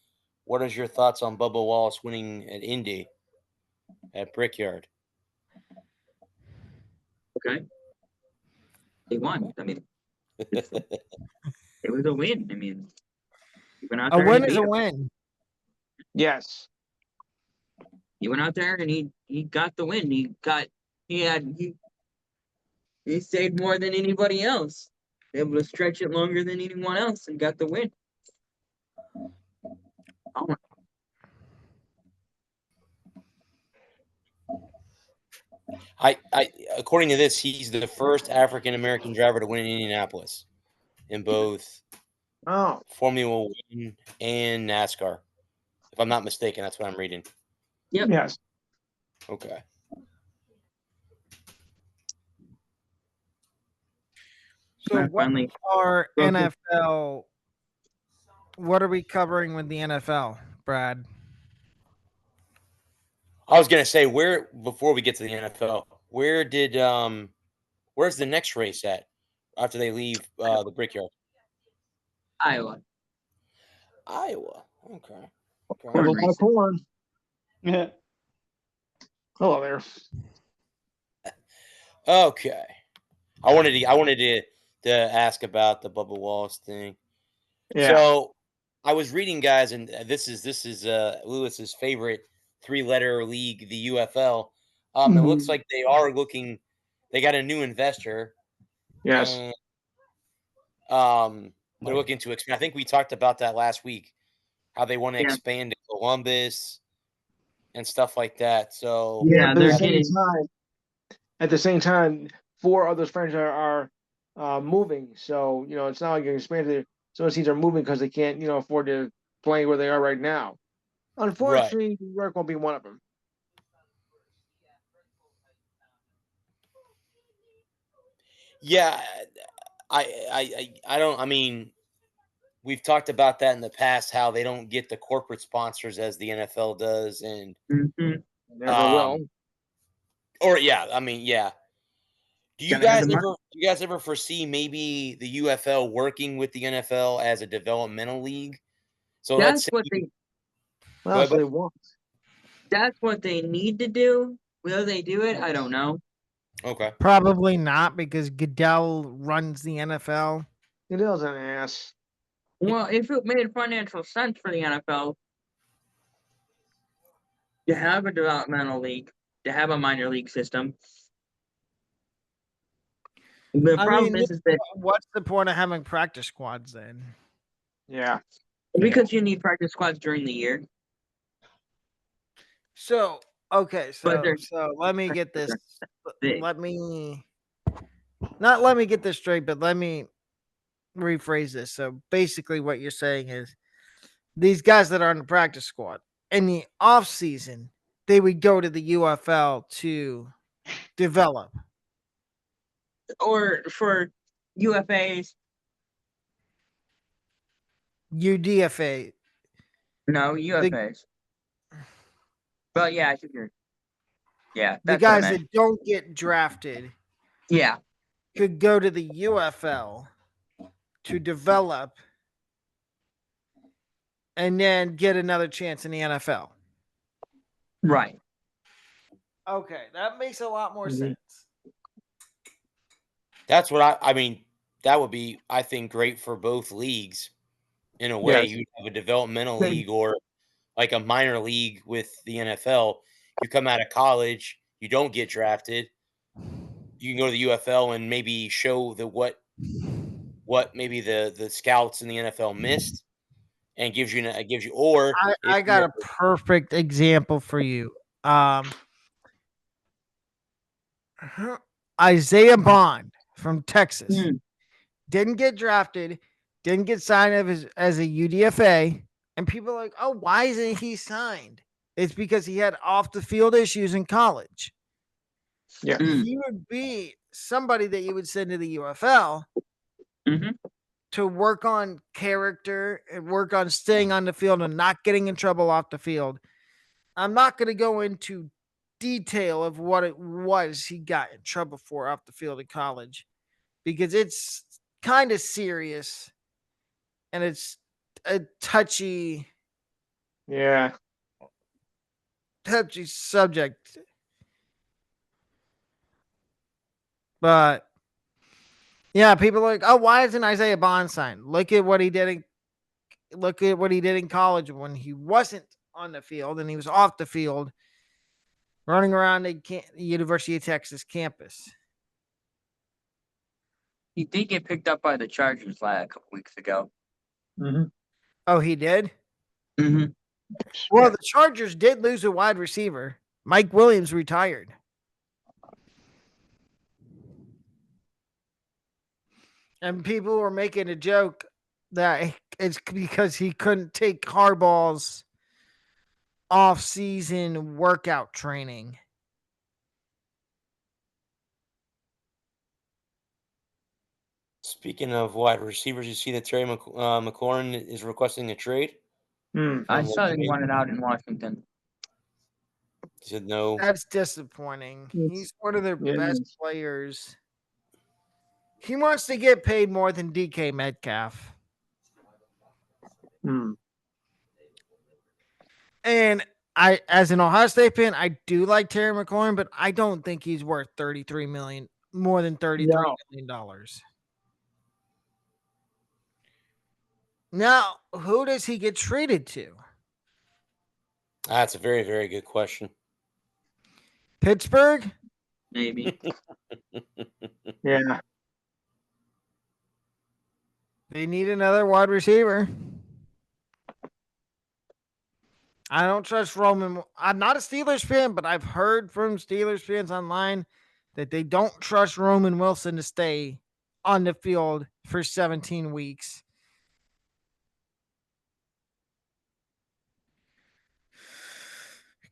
what is your thoughts on Bubba Wallace winning at Indy at Brickyard? Okay. They won. I mean, it was a win. I mean, he went out A there and he win is beat a him. win. Yes. He went out there and he got the win. He stayed more than anybody else. Able to stretch it longer than anyone else and got the win. Oh, I according to this, he's the first African American driver to win in Indianapolis in both Oh. Formula One and NASCAR. If I'm not mistaken, that's what I'm reading. yep. Yes. Okay. So what Finally, are broke it. NFL? What are we covering with the NFL, Brad? I was gonna say where before we get to the NFL, where's the next race at after they leave the Brickyard? Iowa. Iowa. Okay. Have Corn a lot of racing. corn. Yeah. Hello there. Okay. I wanted to ask about the Bubba Wallace thing. Yeah. So I was reading, guys, and this is Lewis's favorite 3-letter league, the UFL. It looks like they are looking. They got a new investor, Yes. and They're looking to expand. I think we talked about that last week, how they want to Yeah. expand to Columbus and stuff like that. So Yeah, but they're getting. at the same time, 4 of those franchises are moving. So it's not like you're expanding. Some of those teams are moving because they can't afford to play where they are right now. right. Unfortunately, New York won't be one of them. Yeah, I don't. I mean, we've talked about that in the past, how they don't get the corporate sponsors as the NFL does, and Mhm. Never will. or yeah, I mean, yeah. Do you Gonna have guys the ever do you guys ever foresee maybe the UFL working with the NFL as a developmental league? So let's That's say what you, they. go Well, ahead, so bud. they won't. That's what they need to do. Will they do it? I don't know. Okay. Probably not because Goodell runs the NFL. It is an ass. Well, if it made financial sense for the NFL to have a developmental league, to have a minor league system, the I problem mean, is that what's the point of having practice squads then? Yeah. because you need practice squads during the year, So okay, but they're so let me get this. big. Let me not let me get this straight, but let me rephrase this. So basically, what you're saying is these guys that are on the practice squad in the off season, they would go to the UFL to develop. Or for UFAs, UDFA, no the UFAs. But yeah, I think yeah, the that's what I guys meant. that don't get drafted Yeah, could go to the UFL to develop and then get another chance in the NFL. right. Okay, that makes a lot more Mhm. sense. That's what I mean, that would be, I think, great for both leagues in a way. Yes. You have a developmental Good. league or like a minor league with the NFL. You come out of college, you don't get drafted. You can go to the UFL and maybe show the what maybe the scouts in the NFL missed, and gives you, or if I you got a perfect example for you. Isaiah Bond from Texas Mm, didn't get drafted, didn't get signed as a UDFA, and people are like, "Oh, why isn't he signed?" It's because he had off the field issues in college. Yeah. mm, He would be somebody that you would send to the UFL hmm to work on character and work on staying on the field and not getting in trouble off the field. I'm not going to go into detail of what it was he got in trouble for off the field in college because it's kind of serious and it's a Yeah. touchy subject. But yeah, people are like, "Oh, why isn't Isaiah Bond signed? Look at what he did in college when he wasn't on the field and he was off the field running around the University of Texas campus." He did get picked up by the Chargers a couple weeks ago. Mm-hmm. Oh, he did? Hmm Well, the Chargers did lose a wide receiver. Mike Williams retired. And people were making a joke that it's because he couldn't take Harbaugh's off-season workout training. Speaking of wide receivers, you see that Terry McLaurin is requesting a trade I from the saw he Raiders. wanted out in Washington. He said no. That's disappointing. He's one of their best players. He wants to get paid more than DK Metcalf. Mm. And as an Ohio State fan, I do like Terry McLaurin, but I don't think he's worth more than $33 million. Now, who does he get traded to? That's a very, very good question. Pittsburgh? Maybe. Yeah. They need another wide receiver. I don't trust Roman. I'm not a Steelers fan, but I've heard from Steelers fans online that they don't trust Roman Wilson to stay on the field for 17 weeks.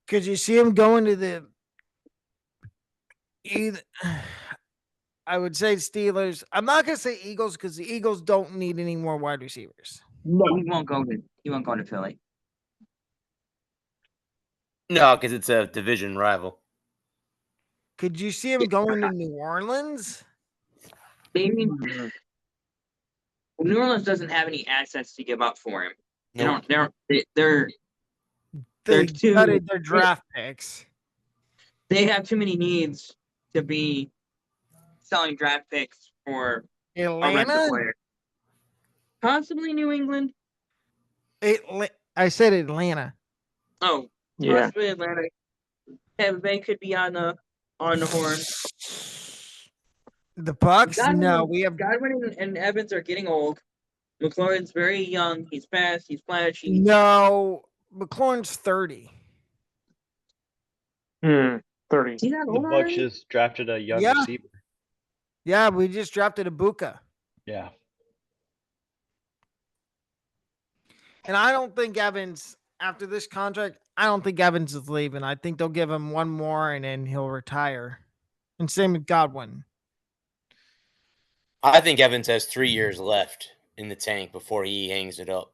Could you see him going to the either? I would say Steelers. I'm not gonna say Eagles because the Eagles don't need any more wide receivers. No. He won't go to Philly. No, because it's a division rival. Could you see him going to New Orleans? Maybe New Orleans doesn't have any assets to give up for him. Nope. They're They too- gutted their draft picks. they have too many needs to be selling draft picks for a rental Atlanta? player. Possibly New England. I said Atlanta. Oh, Yeah. possibly Atlanta. Tampa Bay could be on the horn. The Bucks? Godwin, No, we have Godwin and Evans are getting old. McLaurin's very young. He's fast. He's flashy. no. McLaurin's 30. 30. He's not The old Bucks already? just drafted a young Yeah. receiver. Yeah, we just drafted Ibuka. Yeah. And I don't think Evans, after this contract, I don't think Evans is leaving. I think they'll give him one more and then he'll retire. And same with Godwin. I think Evans has 3 years left in the tank before he hangs it up.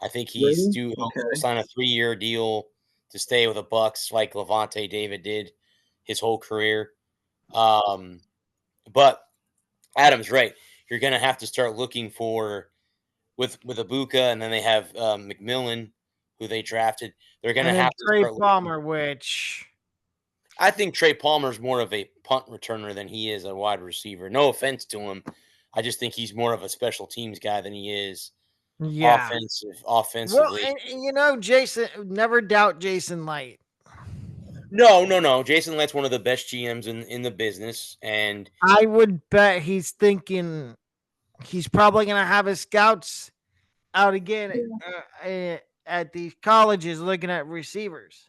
I think he's Really? due Okay. to sign a 3-year deal to stay with the Bucks, like Levante David did his whole career. But Adam's right. You're going to have to start looking for with Ibuka, and then they have McMillan, who they drafted. They're going to And then have to Trey start looking- Palmer, which I think Trey Palmer's more of a punt returner than he is a wide receiver. No offense to him. I just think he's more of a special teams guy than he is yeah. offensively. Well, and Jason, never doubt Jason Light. No. Jason Litt's one of the best GMs in the business, and I would bet he's thinking he's probably going to have his scouts out again at these colleges looking at receivers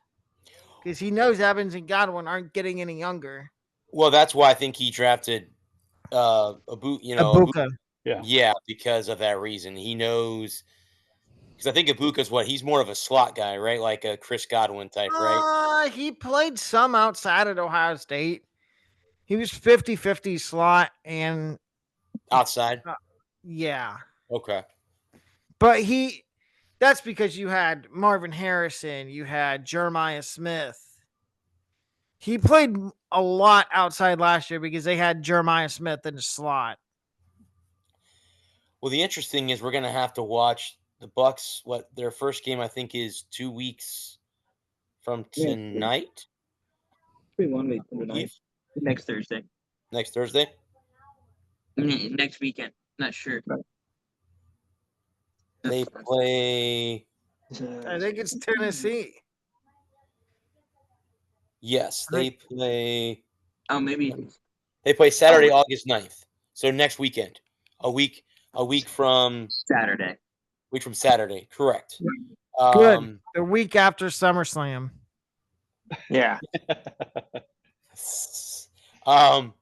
because he knows Evans and Godwin aren't getting any younger. well, that's why I think he drafted Ibuka. Yeah, because of that reason. He knows because I think Ibuka's he's more of a slot guy, right? Like a Chris Godwin type, right? He played some outside of Ohio State. He was 50-50 slot and Outside. yeah. Okay. But that's because you had Marvin Harrison, you had Jeremiah Smith. He played a lot outside last year because they had Jeremiah Smith in the slot. Well, the interesting thing is we're gonna have to watch the Bucks. Their first game I think is 2 weeks from tonight. 1 week from tonight. Next Thursday. Next Thursday. Next weekend. Not sure. They play. I think it's Tennessee. Yes, they play. Oh, maybe. They play Saturday, August 9th. So next weekend, a week from Saturday. Week from Saturday, correct? Good. The week after SummerSlam. Yeah. I'm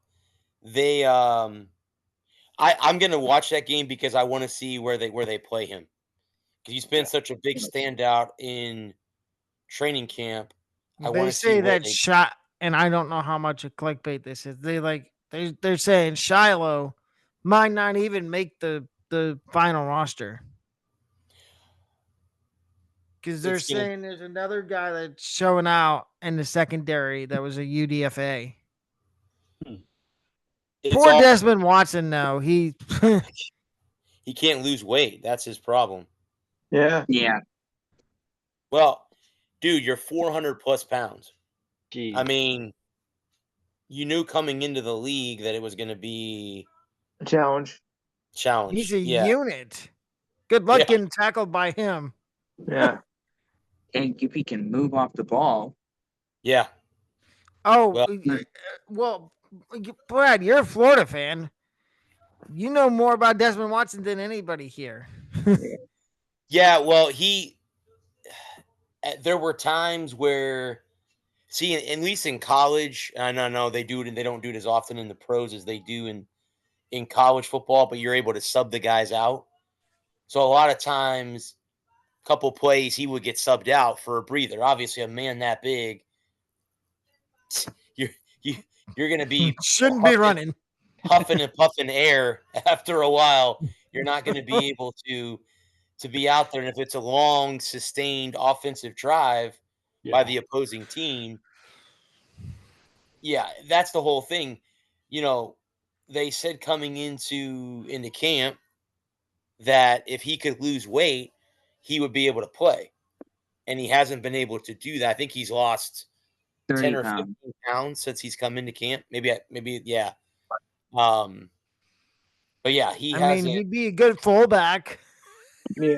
gonna watch that game because I want to see where they play him. Because he's been such a big standout in training camp. They say that shot, and I don't know how much of clickbait this is. They're saying Shiloh might not even make the final roster. Because they're saying there's another guy that's showing out in the secondary that was a UDFA. Poor Desmond Watson, though. He can't lose weight. That's his problem. Yeah. Yeah. Well, dude, you're 400 plus pounds. Jeez. I mean, you knew coming into the league that it was going to be a challenge. He's a unit. Good luck getting tackled by him. Yeah. And if he can move off the ball. Yeah. Oh, well, Brad, you're a Florida fan. You know more about Desmond Watson than anybody here. Yeah, well, there were times where, see, at least in college, and I know they do it, and they don't do it as often in the pros as they do in college football, but you're able to sub the guys out. So a lot of times, couple plays, he would get subbed out for a breather. Obviously, a man that big, you're you, you're going to be Shouldn't be running. huffing and puffing air after a while. You're not going to be able to be out there. And if it's a long, sustained offensive drive by the opposing team, yeah, that's the whole thing. You know, they said coming into camp that if he could lose weight, he would be able to play. And he hasn't been able to do that. I think he's lost 10 30 or pounds. 15 pounds since he's come into camp. Maybe, yeah. Um, but yeah, he I mean, hasn't. he'd be a good fullback. Yeah.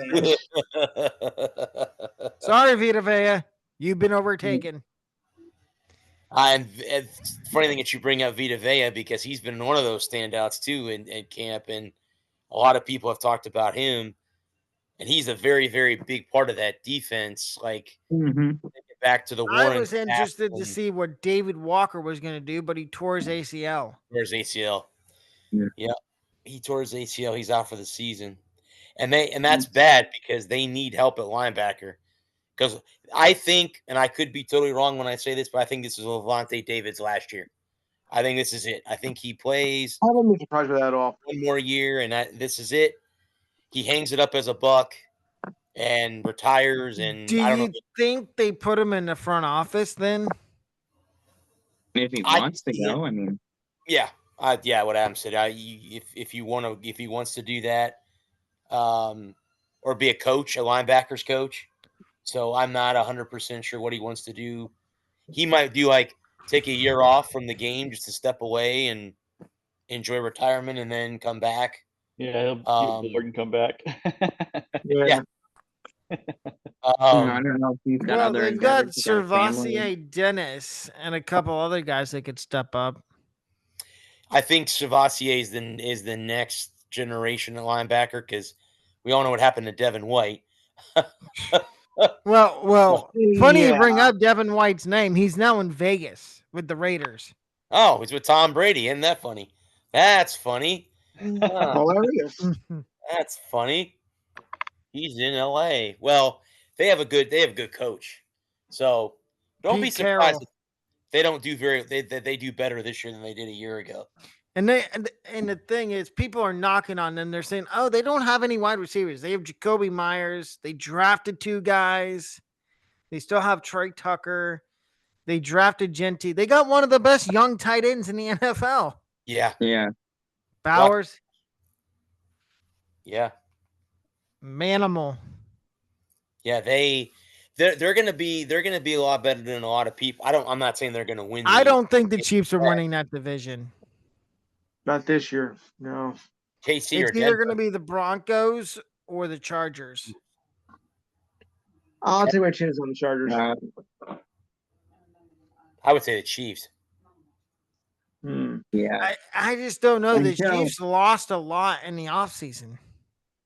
Sorry, Vita Vea. You've been overtaken. And it's funny thing that you bring up Vita Vea because he's been one of those standouts too in camp, and a lot of people have talked about him, and he's a very, very big part of that defense. Like back to the I Warren was interested to see what David Walker was going to do, but he tore his ACL. Where's ACL? Yeah, he tore his ACL. He's out for the season, and that's bad because they need help at linebacker. Because I think, and I could be totally wrong when I say this, but I think this is Levante David's last year. I think this is it. I think he plays I wouldn't be surprised with that at all. one more year, and this is it. He hangs it up as a buck and retires. And Do I don't you know. think they put him in the front office then? If he I wants to see it. go, I mean, Yeah, yeah. What Adam said. If you want to, if he wants to do that, or be a coach, a linebackers coach. So I'm not 100% sure what he wants to do. He might do like take a year off from the game just to step away and enjoy retirement and then come back. Yeah, he'll get bored and come back. Yeah. I don't know if he's got Well, other they've got endeavors. He's got a family. Servassier Dennis and a couple other guys that could step up. I think Servassier is the next generation of linebacker because we all know what happened to Devin White. Well, funny you bring up Devin White's name. He's now in Vegas with the Raiders. Oh, he's with Tom Brady. Isn't that funny? That's funny. Hilarious. That's funny. He's in LA. Well, they have a good coach. So don't Pete be surprised Carroll. if they don't do they do better this year than they did a year ago. And the thing is, people are knocking on them. They're saying, "Oh, they don't have any wide receivers. They have Jacoby Myers. They drafted 2 guys. They still have Trey Tucker. They drafted Genty. They got one of the best young tight ends in the NFL. Yeah. Yeah. Bowers. Yeah. Manimal. Yeah, they're gonna be a lot better than a lot of people. I'm not saying they're gonna win. I don't think the Chiefs are winning that division. Not this year. No. KC It's or either going to be the Broncos or the Chargers. I'll take my chance on the Chargers. I would say the Chiefs. Yeah. I just don't know. The Chiefs lost a lot in the offseason.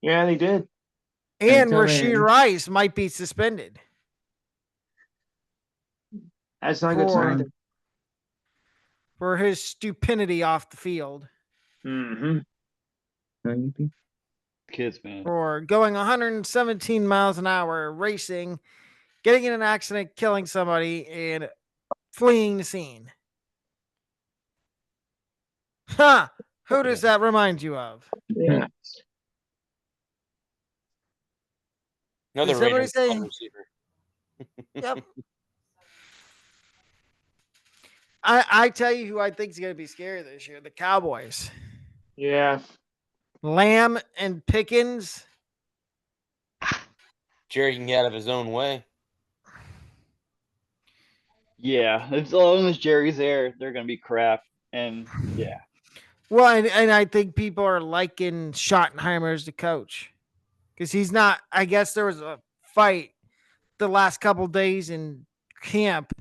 Yeah, they did. And Rashid Rice might be suspended. That's not a good sign. For his stupidity off the field. Mm-hmm. Kids, man. For going 117 miles an hour, racing, getting in an accident, killing somebody, and fleeing the scene. Huh. Who does that remind you of? Yeah. Another somebody say? receiver. Yep. I tell you who I think is going to be scary this year: the Cowboys. Yeah. Lamb and Pickens. Jerry can get out of his own way. Yeah, as long as Jerry's there, they're going to be crap. And yeah. Well, and I think people are liking Schottenheimer as the coach because he's not. I guess there was a fight the last couple days in camp,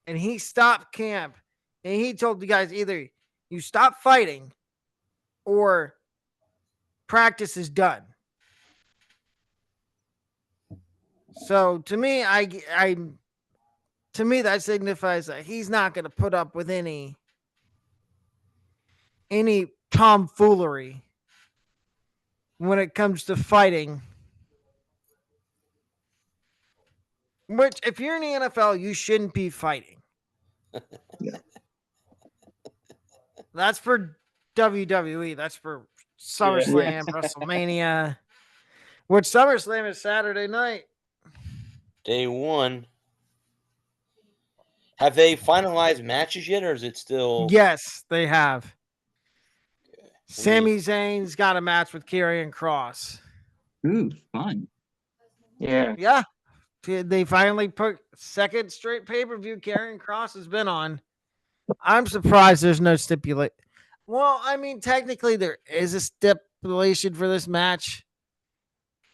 and he stopped camp, and he told the guys either you stop fighting, or practice is done. So to me, to me that signifies that he's not going to put up with any tomfoolery when it comes to fighting. Which, if you're in the NFL, you shouldn't be fighting. Yeah. That's for WWE. That's for SummerSlam, WrestleMania. Which SummerSlam is Saturday night. Day one. Have they finalized matches yet, or is it still? Yes, they have. Sami Zayn's got a match with Karrion Kross. Ooh, fun. Yeah. Yeah. They finally put second straight pay-per-view Karrion Kross has been on. I'm surprised there's no stipulate. Well, I mean, technically there is a stipulation for this match.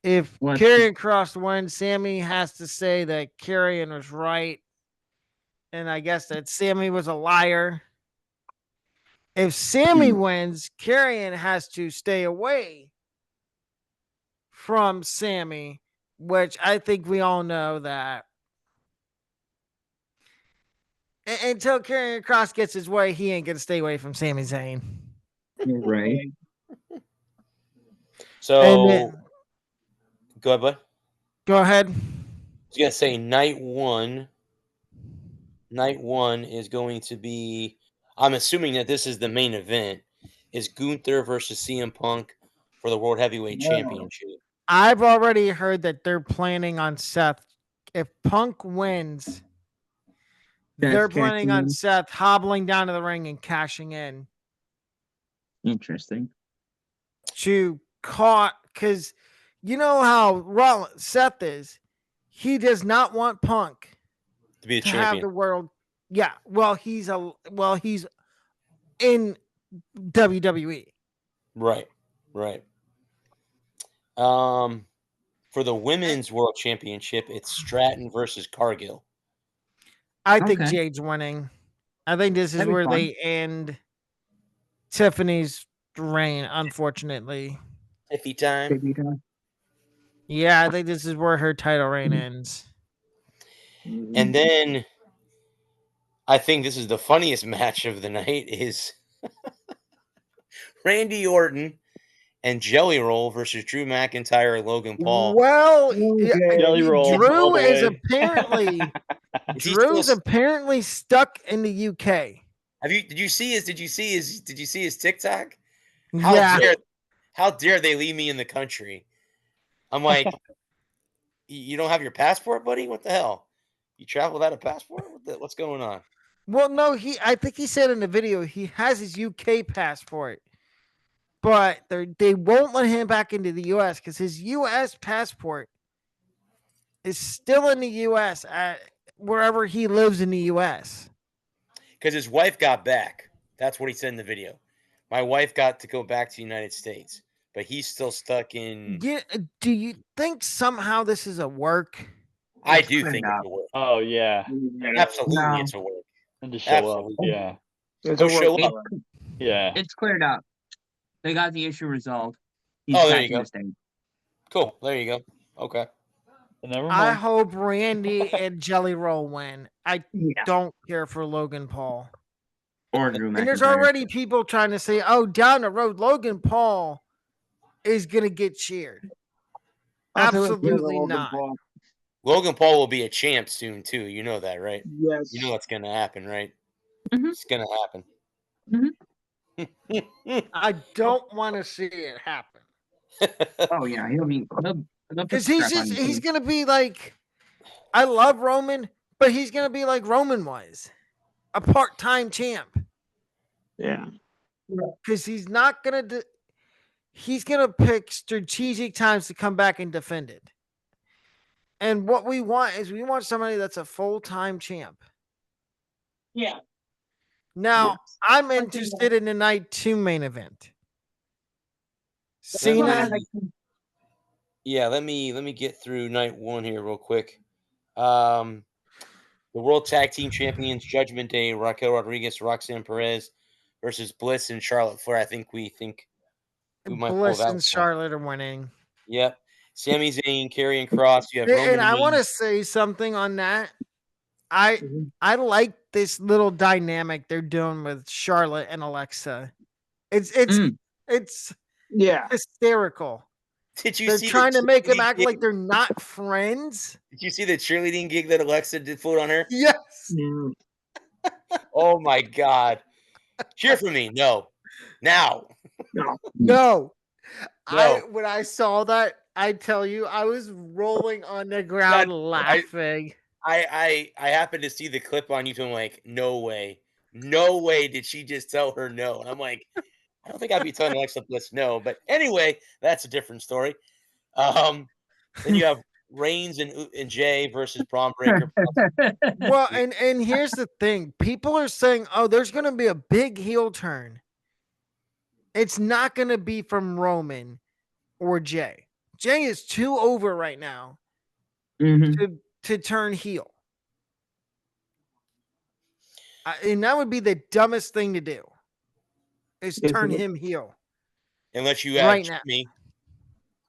If Karrion Kross wins, Sami has to say that Karrion was right. And I guess that Sami was a liar. If Sami wins, Karrion has to stay away from Sami, which I think we all know that until Karrion Kross gets his way, he ain't gonna stay away from Sami Zayn. Right. So then, go ahead, bud. Go ahead. I was gonna say night one. Night one is going to be. I'm assuming that this is the main event. Is Gunther versus CM Punk for the World Heavyweight Championship? I've already heard that they're planning on Seth. If Punk wins, they're planning on Seth hobbling down to the ring and cashing in. Interesting. To because you know how Seth is. He does not want Punk To be the to champion. have the world. Yeah, he's in WWE. Right. For the women's world championship, it's Stratton versus Cargill. I think Jade's winning. I think this is where they end Tiffany's reign, unfortunately. Tiffy time. Yeah, I think this is where her title reign ends. And then I think this is the funniest match of the night is Randy Orton and Jelly Roll versus Drew McIntyre and Logan Paul. Well, Jelly Roll all Drew the is way. Drew's apparently stuck in the UK. Did you see his TikTok? Yeah. How dare they leave me in the country? I'm like, you don't have your passport, buddy? What the hell? You travel without a passport? What's going on? Well, no, I think he said in the video he has his UK passport, but they won't let him back into the US because his US passport is still in the US at wherever he lives in the US. Because his wife got back. That's what he said in the video. My wife got to go back to the United States, but he's still stuck in. Yeah, do you think somehow this is a work? I do think it's a work. Oh yeah, absolutely, it's a work. And to show up, yeah. Show up. Yeah, it's cleared up. They got the issue resolved. There you go. Cool. There you go. Okay. I hope Randy and Jelly Roll win. I don't care for Logan Paul. Or Drew McIntyre. And there's already people trying to say, "Oh, down the road, Logan Paul is gonna get cheered." Absolutely not. Logan Paul will be a champ soon too. You know that, right? Yes. You know what's gonna happen, right? Mm-hmm. It's gonna happen. Mm-hmm. I don't want to see it happen. Oh yeah, because he's gonna be like, I love Roman, but he's gonna be like Roman was, a part-time champ. Yeah. Because he's not gonna. He's gonna pick strategic times to come back and defend it. And what we want is somebody that's a full-time champ. Yeah. Now, I'm interested in the night 2 main event. Cena. Yeah, let me get through night 1 here real quick. The World Tag Team Champions Judgment Day, Raquel Rodriguez, Roxanne Perez versus Bliss and Charlotte Flair. I think we think who might pull Bliss that and one off. Charlotte are winning. Yep. Sami Zayn, Karrion Cross. You have And Roman I want to Reigns. say something on that. I like this little dynamic they're doing with Charlotte and Alexa. It's Yeah. hysterical. Did you They're see trying the to make them cheerleading act gig? like they're not friends. Did you see the cheerleading gig that Alexa did put on her? Yes. Mm. Oh my God. Cheer for me. No. Now. No. No. When I saw that, I tell you, I was rolling on the ground laughing. I happened to see the clip on YouTube. I'm like, no way. No way did she just tell her no. And I'm like, I don't think I'd be telling Alexa Bliss no. But anyway, that's a different story. Then you have Reigns and Jay versus Braun Breaker. Well, and here's the thing. People are saying, oh, there's going to be a big heel turn. It's not going to be from Roman or Jay. Jay is too over right now to turn heel. And that would be the dumbest thing to do, is turn him heel. Unless you have Right now. Jimmy.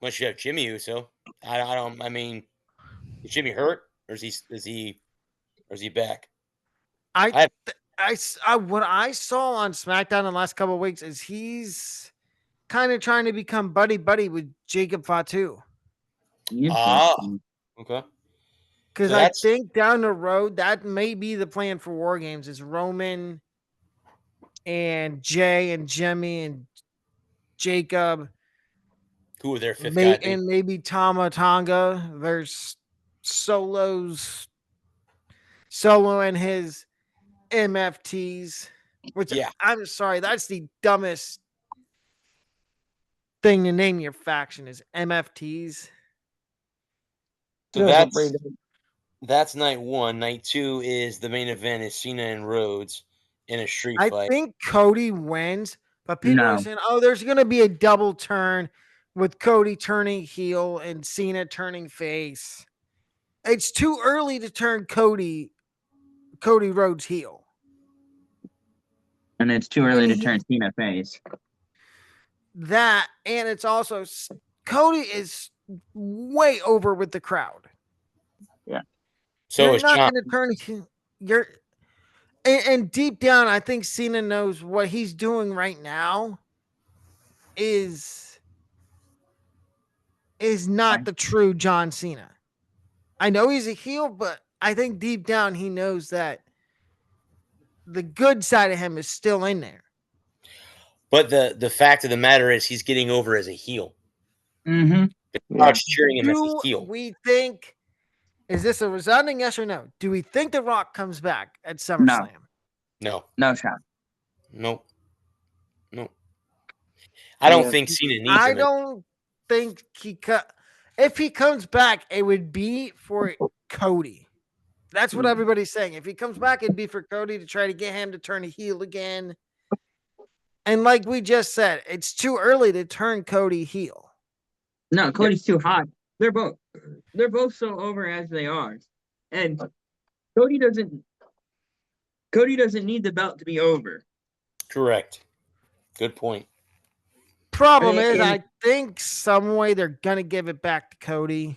Unless you have Jimmy Uso. I mean, is Jimmy hurt? Or is he back? What I saw on SmackDown in the last couple of weeks is he's kind of trying to become buddy with Jacob Fatu. Okay. Because I think down the road that may be the plan for War Games is Roman and Jay and Jimmy and Jacob. Who are their fifth guy? And maybe Tama Tonga. There's Solo and his MFTs. Which I'm sorry, that's the dumbest thing to name your faction is MFTs. So that's night one. Night two is the main event is Cena and Rhodes in a street fight. I think Cody wins, but people are saying, oh, there's going to be a double turn with Cody turning heel and Cena turning face. It's too early to turn Cody Rhodes heel. And it's too early to turn Cena face. That, and it's also Cody is way over with the crowd. Yeah. So you're not going to turn. And deep down, I think Cena knows what he's doing right now is not the true John Cena. I know he's a heel, but I think deep down he knows that the good side of him is still in there. But the fact of the matter is he's getting over as a heel. Mm-hmm. Crowd's cheering him as a heel. We think, is this a resounding yes or no? Do we think The Rock comes back at SummerSlam? No. No shot. Nope. I don't think Cena needs him. I don't think if he comes back, it would be for Cody. That's what everybody's saying. If he comes back, it'd be for Cody to try to get him to turn a heel again. And like we just said, it's too early to turn Cody heel. No, Cody's too hot. They're both so over as they are. And Cody doesn't need the belt to be over. Correct. Good point. Problem is, I think some way they're gonna give it back to Cody.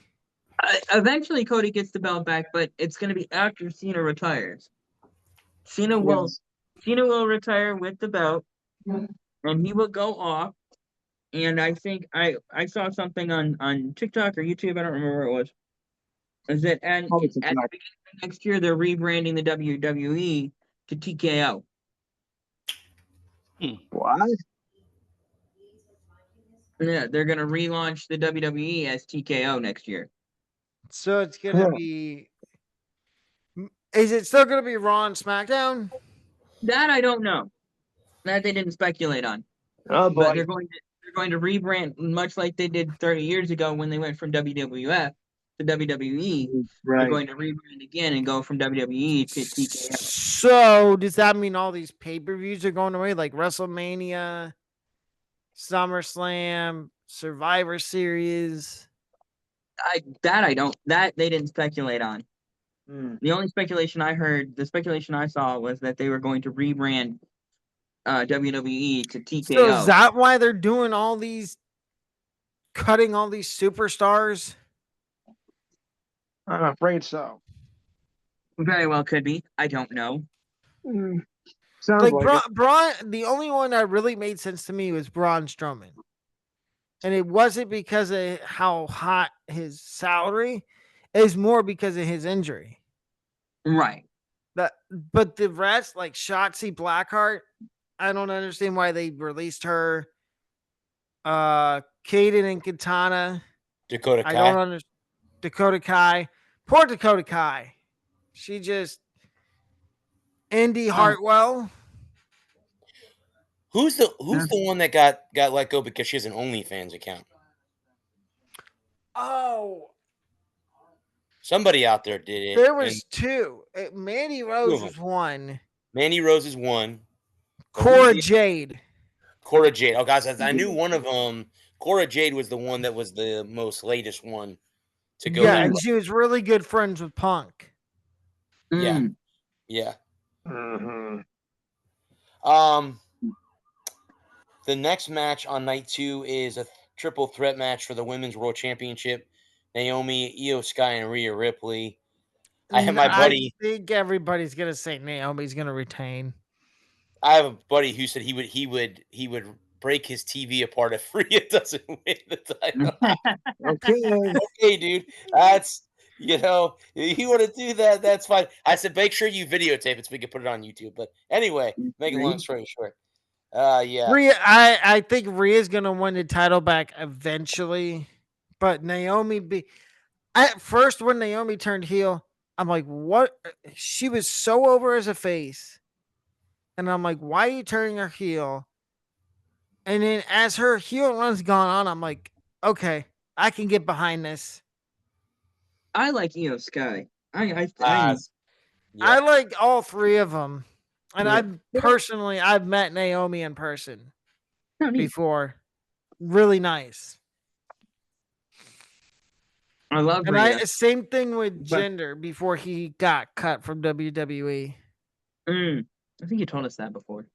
Eventually, Cody gets the belt back, but it's gonna be after Cena retires. Cena will retire with the belt, and he will go off. And I think I saw something on TikTok or YouTube. I don't remember where it was. Is that at the beginning of next year they're rebranding the WWE to TKO. What? Yeah, they're gonna relaunch the WWE as TKO next year. So it's gonna be. Is it still gonna be Raw and SmackDown? That I don't know. That they didn't speculate on. Oh boy. But they're going to rebrand much like they did 30 years ago when they went from WWF to WWE. Right. They're going to rebrand again and go from WWE to TKO. So does that mean all these pay-per-views are going away, like WrestleMania, SummerSlam, Survivor Series? That they didn't speculate on. Mm. The only speculation I heard, the speculation I saw was that they were going to rebrand WWE to So is TKO. that why they're doing all these, cutting all these superstars? I'm afraid so. Very well could be. I don't know. Sounds Like like it. Braun, the only one that really made sense to me was Braun Strowman. And it wasn't because of how hot his salary, it's more because of his injury. Right. But the rest, like Shotzi Blackheart, I don't understand why they released her. Kaden and Katana, Dakota I Kai. don't understand. Dakota Kai, poor Dakota Kai. She just Indy Hartwell. Who's the one that got let go because she has an OnlyFans account? Oh, Somebody out there did it. there and was two. Mandy two Rose of was them. one. Mandy Rose is one. But who's Cora the- Jade. Cora Jade. Oh, guys, I knew one of them. Cora Jade was the one that was the most latest one to go Yeah, that and way. she was really good friends with Punk. Yeah. Mm. Yeah. Mhm. The next match on night 2 is a triple threat match for the Women's World Championship. Naomi, Io Sky, and Rhea Ripley. I have And my I buddy. think everybody's gonna say Naomi's gonna retain. I have a buddy who said he would break his TV apart if Rhea doesn't win the title. Okay. Okay, dude, that's if you want to do that, that's fine. I said make sure you videotape it so we can put it on YouTube. But anyway, make a long story short, yeah, Rhea, I think Rhea's gonna win the title back eventually, but at first when Naomi turned heel, I'm like, what? She was so over as a face, and I'm like, why are you turning her heel? And then as her heel run's gone on, I'm like, okay, I can get behind this. I like Io Sky. I uh, yeah. I like all three of them, and Yeah. I've met Naomi in person neat. before. Really nice. I love And Rhea. same thing with But- Jinder before he got cut from WWE. I think you told us that before.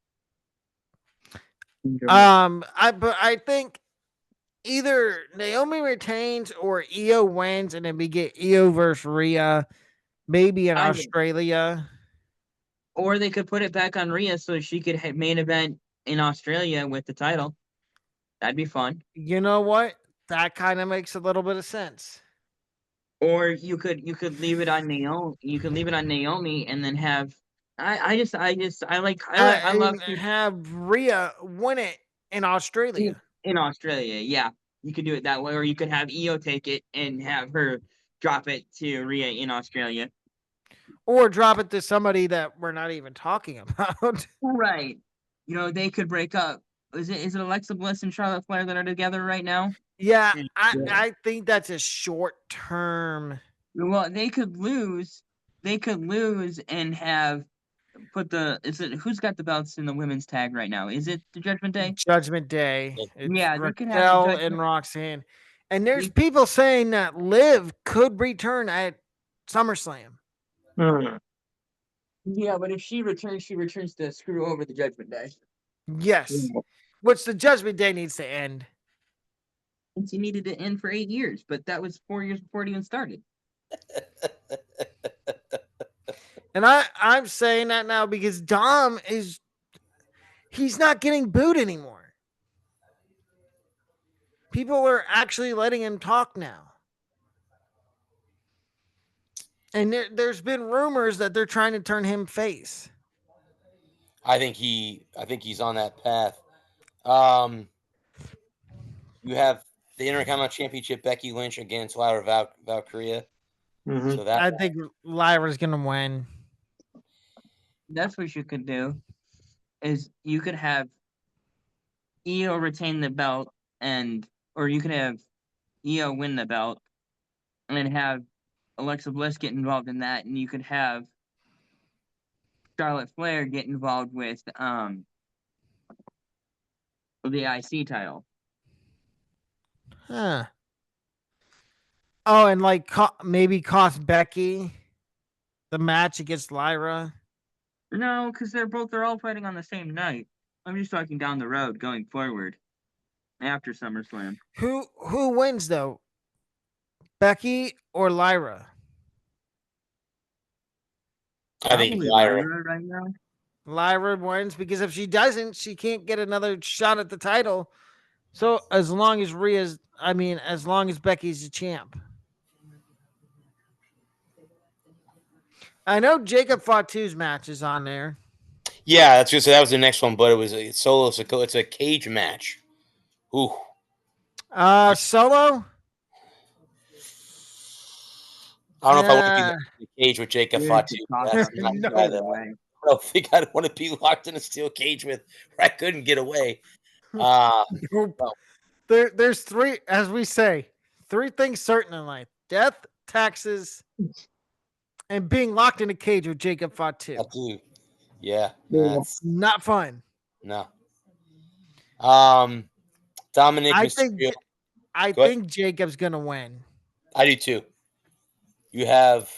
But I think either Naomi retains or Io wins, and then we get Io versus Rhea, maybe in Australia. Or they could put it back on Rhea so she could main event in Australia with the title. That'd be fun. You know what? That kind of makes a little bit of sense. Or you could leave it on Naomi. You could leave it on Naomi and then have. I love have Rhea win it in Australia. in Australia. Yeah, you could do it that way, or you could have Io take it and have her drop it to Rhea in Australia. Or drop it to somebody that we're not even talking about. Right. They could break up. Is it Alexa Bliss and Charlotte Flair that are together right now? Yeah, I think that's a short term. Well, they could lose. They could lose and have who's got the belts in the women's tag right now? Is it the Judgment Day? Judgment Day. It's Yeah, they could have Raquel Judgment- and Roxanne. And there's people saying that Liv could return at SummerSlam. Mhm. Yeah, but if she returns to screw over the Judgment Day. Yes. Which the Judgment Day needs to end. Since he needed to end for 8 years, but that was 4 years before it even started. And I'm saying that now because Dom he's not getting booed anymore. People are actually letting him talk now. And there's been rumors that they're trying to turn him face. I think he's on that path. You have the Intercontinental Championship Becky Lynch against Lyra Valkyria. Mhm. So that I think Lyra's gonna win. That's what you could do. Is you could have Io retain the belt or you could have Io win the belt and then have Alexa Bliss get involved in that, and you could have Charlotte Flair get involved with the IC title. Huh. Oh, and like maybe cost Becky the match against Lyra. No, because they're all fighting on the same night. I'm just talking down the road, going forward after SummerSlam. Who wins though? Becky or Lyra? I think Probably Lyra. Lyra right now. Lyra wins because if she doesn't, she can't get another shot at the title. So as long as as long as Becky's the champ. I know Jacob Fatu's match is on there. Yeah, that's just that was the next one, but it's solo. It's a cage match. Ooh, Solo. I don't know if I want to be locked in a cage with Jacob Dude, Fatu. it's toss That's up. not No. the guy Get that away. I don't think I'd want to be locked in a steel cage with. Where I couldn't get away. No. There's three, as we say, three things certain in life: death, taxes, and being locked in a cage with Jacob Fatu. Fatu. Yeah, Yeah. that's Not fun. no. Dominic I Mysterio. think Go ahead. Jacob's gonna win. I do too. You have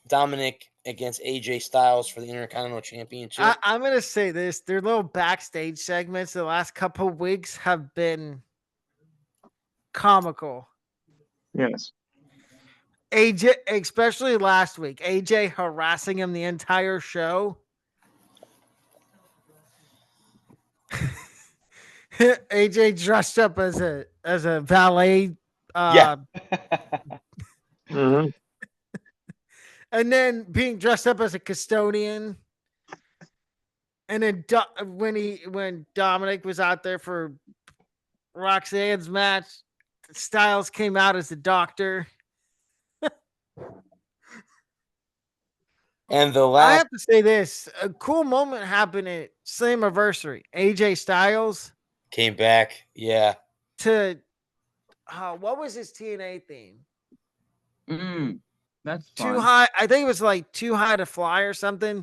Dominic against AJ Styles for the Intercontinental Championship. I'm gonna say this: their little backstage segments the last couple of weeks have been comical. Yes. AJ, especially last week, AJ harassing him the entire show. AJ dressed up as a valet, Yeah. Mm-hmm. and then being dressed up as a custodian. And then when Dominic was out there for Roxanne's match, Styles came out as the doctor. And the I last have to say this: a cool moment happened at Slammiversary. AJ Styles came back. Yeah. to what was his TNA theme? That's Too fun. high. I think it was like Too High to Fly or something.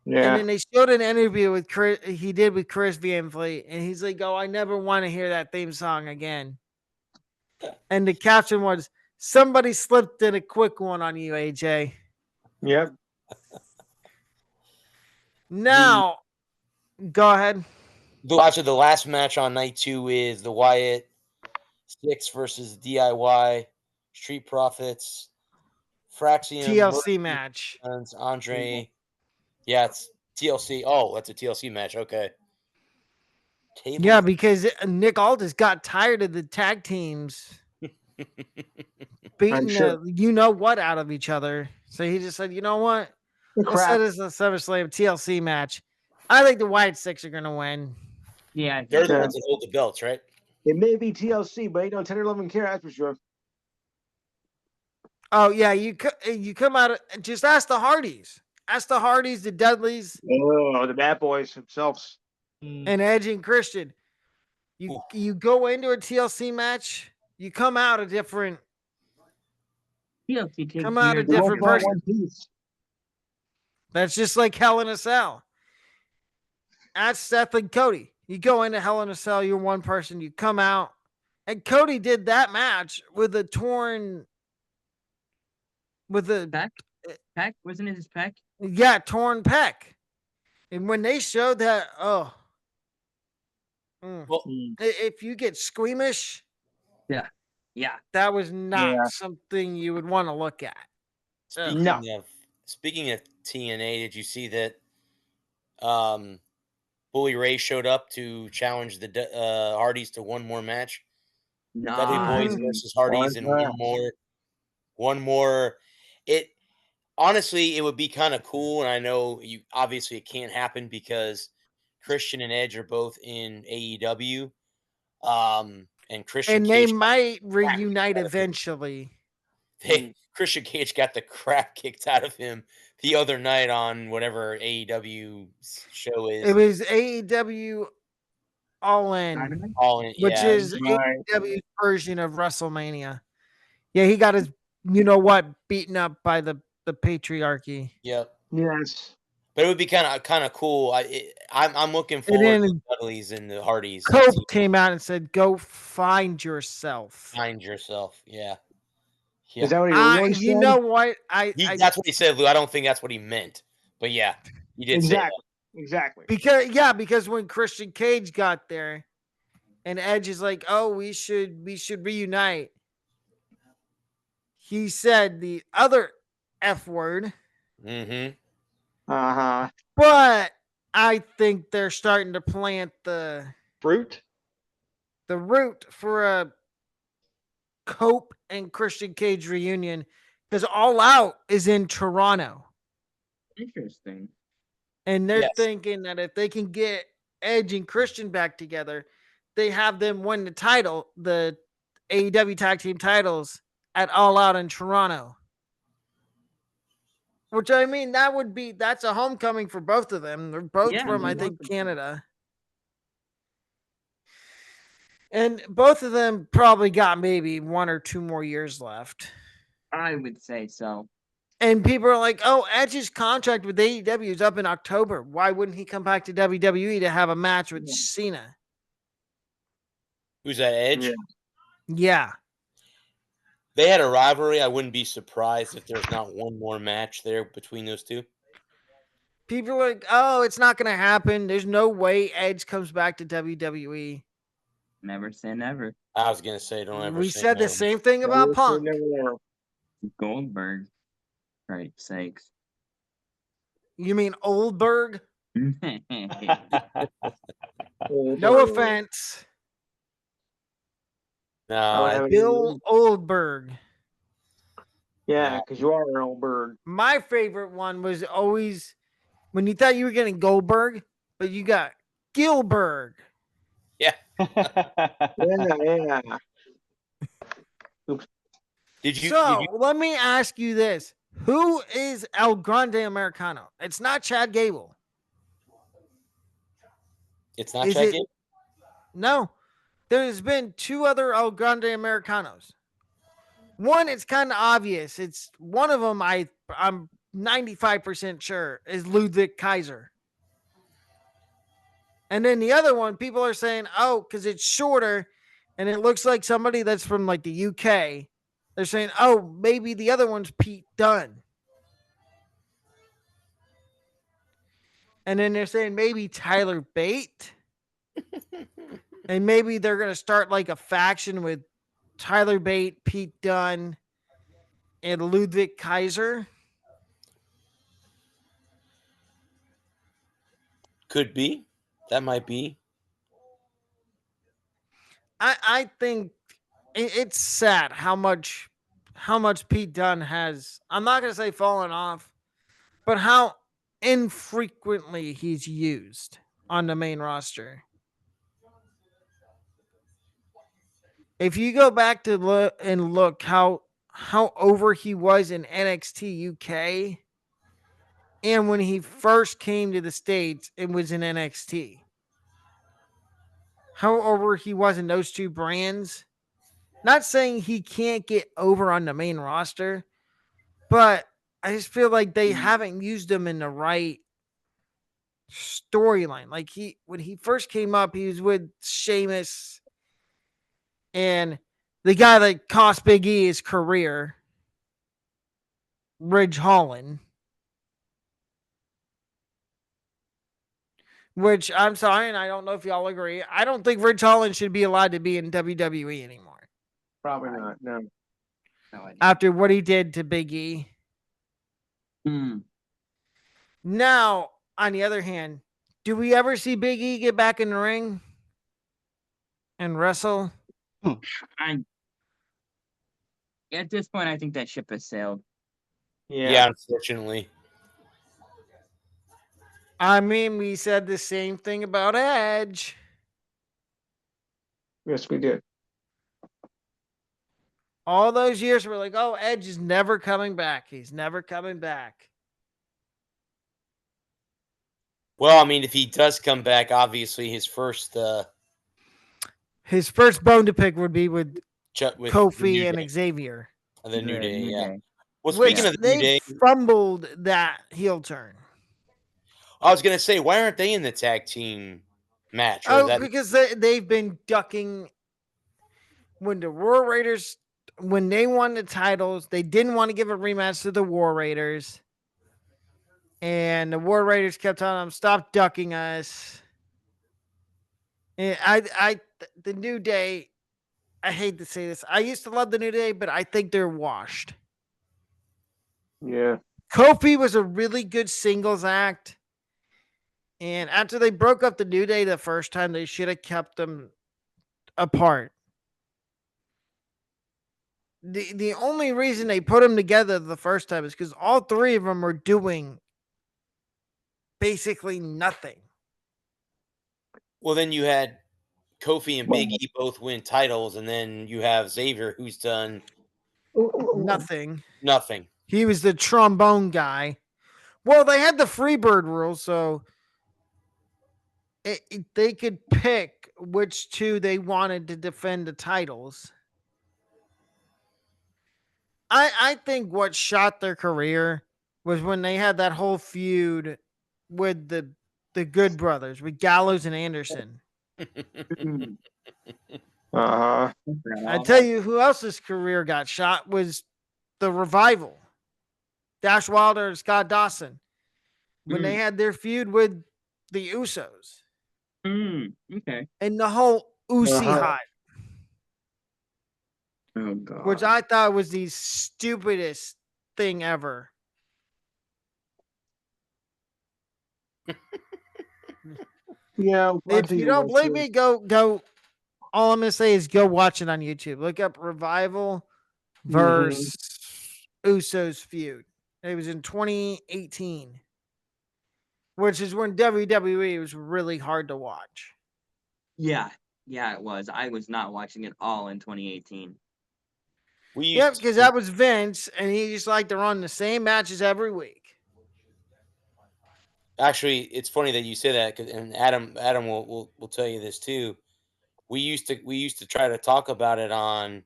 Yeah. And then they showed an interview with Chris. He did with Chris Van Vliet, and he's like, "Oh, I never want to hear that theme song again." And the caption was, "Somebody slipped in a quick one on you, AJ." Yep. Now, go ahead. After the last match on night 2 is the Wyatt 6 versus DIY Street Profits, Fraxium, TLC Murphy, match. Andre. Yeah, it's TLC. Oh, that's a TLC match. Okay. Tables. Yeah, because Nick Aldis got tired of the tag teams beating sure. you know what out of each other. So he just said, you know what? Let's set this a SummerSlam TLC match. I think the White Six are gonna win. Yeah, They're the ones that hold the belts, right? It may be TLC, but ain't no 10 or 11 care, that's for sure. Oh yeah, you come out just ask the Hardys. Ask the Hardys, the Dudleys, Oh, the Bad Boys themselves. and Edge and Christian. You go into a TLC match, you come out a different TLC takes come out a years different off. person. One piece. That's just like Hell in a Cell. That's Seth and Cody. You go into Hell in a Cell, you're one person, you come out. And Cody did that match with a torn Peck? Wasn't it his peck? Yeah, torn pec. And when they showed that, Well, if you get squeamish, yeah, that was not something you would want to look at. Speaking of TNA, did you see that Bully Ray showed up to challenge the Hardys to one more match? Dudley Boys versus Hardys and one more. It honestly, it would be kind of cool, and I know obviously it can't happen because Christian and Edge are both in AEW. And Christian they Cage might reunite eventually. Christian Cage got the crap kicked out of him the other night on whatever AEW show is. It was AEW All In, which is AEW's version of WrestleMania. Yeah, he got his, beaten up by the patriarchy. Yep. Yes. But it would be kind of cool. I'm looking forward to the Dudleys and the Hardys. Cope came out and said, "Go find yourself." Find yourself. Yeah. Is that what he really said? Know what? That's what he said, Lou. I don't think that's what he meant. But yeah, he did say that. Exactly. Because when Christian Cage got there, and Edge is like, "Oh, we should reunite." He said the other F word, Mm-hmm. Uh-huh. but I think they're starting to plant Fruit? the root for a Cope and Christian Cage reunion because All Out is in Toronto. Interesting. And they're Yes. thinking that if they can get Edge and Christian back together, they have them win the AEW tag team titles at All Out in Toronto. Which I mean, that's a homecoming for both of them. They're both Yeah, from, they're I both think, from Canada. And both of them probably got maybe 1 or 2 more years left. I would say so. And people are like, "Oh, Edge's contract with AEW is up in October. Why wouldn't he come back to WWE to have a match with Yeah. Cena?" Who's that, Edge? Yeah. Yeah. They had a rivalry. I wouldn't be surprised if there's not one more match there between those two. People are like, "Oh, it's not going to happen. There's no way Edge comes back to WWE." Never say never. I was gonna say, don't ever We say said the never. same thing about Never say Punk. never. Goldberg. For Christ's sakes. You mean Oldberg? Oh, No boy. offense. No, I would have Bill Oldberg. Yeah, because you are an old bird. My favorite one was always when you thought you were getting Goldberg, but you got Gilberg. yeah. Yeah. Did you? So let me ask you this. Who is El Grande Americano? It's not Chad Gable. It's not Is Chad it? Gable? No. There's been 2 other El Grande Americanos. One, it's kind of obvious. It's one of them. I'm 95% sure is Ludwig Kaiser. And then the other one, people are saying, "Oh, because it's shorter, and it looks like somebody that's from like the UK." They're saying, "Oh, maybe the other one's Pete Dunne." And then they're saying maybe Tyler Bate. And maybe they're going to start like a faction with Tyler Bate, Pete Dunne, and Ludwig Kaiser. Could be. That might be. I think it's sad how much Pete Dunne has. I'm not going to say fallen off, but how infrequently he's used on the main roster. If you go back to look how over he was in NXT UK, and when he first came to the States, it was in NXT. How over he was in those 2 brands. Not saying he can't get over on the main roster, but I just feel like they haven't used him in the right storyline. Like when he first came up, he was with Sheamus and the guy that cost Big E his career, Ridge Holland. Which I'm sorry, and I don't know if y'all agree. I don't think Ridge Holland should be allowed to be in WWE anymore. Probably not. No. After what he did to Big E. Now, on the other hand, do we ever see Big E get back in the ring and wrestle? At this point, I think that ship has sailed. Yeah, unfortunately. I mean, we said the same thing about Edge. Yes, we did. All those years we're like, "Oh, Edge is never coming back. He's never coming back." Well, I mean, if he does come back, obviously his first bone to pick would be with Kofi and Xavier. The New Day, New yeah. Day. Well, speaking of the New they Day, fumbled that heel turn. I was gonna say, why aren't they in the tag team match? Or Because they've been ducking when the War Raiders, when they won the titles, they didn't want to give a rematch to the War Raiders. And the War Raiders kept telling them, stop ducking us. And the New Day, I hate to say this. I used to love the New Day, but I think they're washed. Yeah. Kofi was a really good singles act. And after they broke up the New Day the first time, they should have kept them apart. The only reason they put them together the first time is because all three of them are doing basically nothing. Well, then you had Kofi and Big E both win titles, and then you have Xavier, who's done Nothing. nothing. He was the trombone guy. Well, they had the Freebird rule, so they could pick which two they wanted to defend the titles. I think what shot their career was when they had that whole feud with the Good Brothers, with Gallows and Anderson. Uh-huh. I tell you who else's career got shot was the Revival. Dash Wilder and Scott Dawson. When they had their feud with the Usos. Okay. And the whole Usi Uh-huh. hype. Oh god. Which I thought was the stupidest thing ever. Yeah. I If think you you're don't right, believe too. me, go. All I'm gonna say is go watch it on YouTube. Look up Revival versus Usos feud. It was in 2018, which is when WWE was really hard to watch. Yeah, it was. I was not watching it all in 2018. We used Yep, because that was Vince, and he just liked to run the same matches every week. Actually, it's funny that you say that, and Adam will tell you this too. We used to try to talk about it on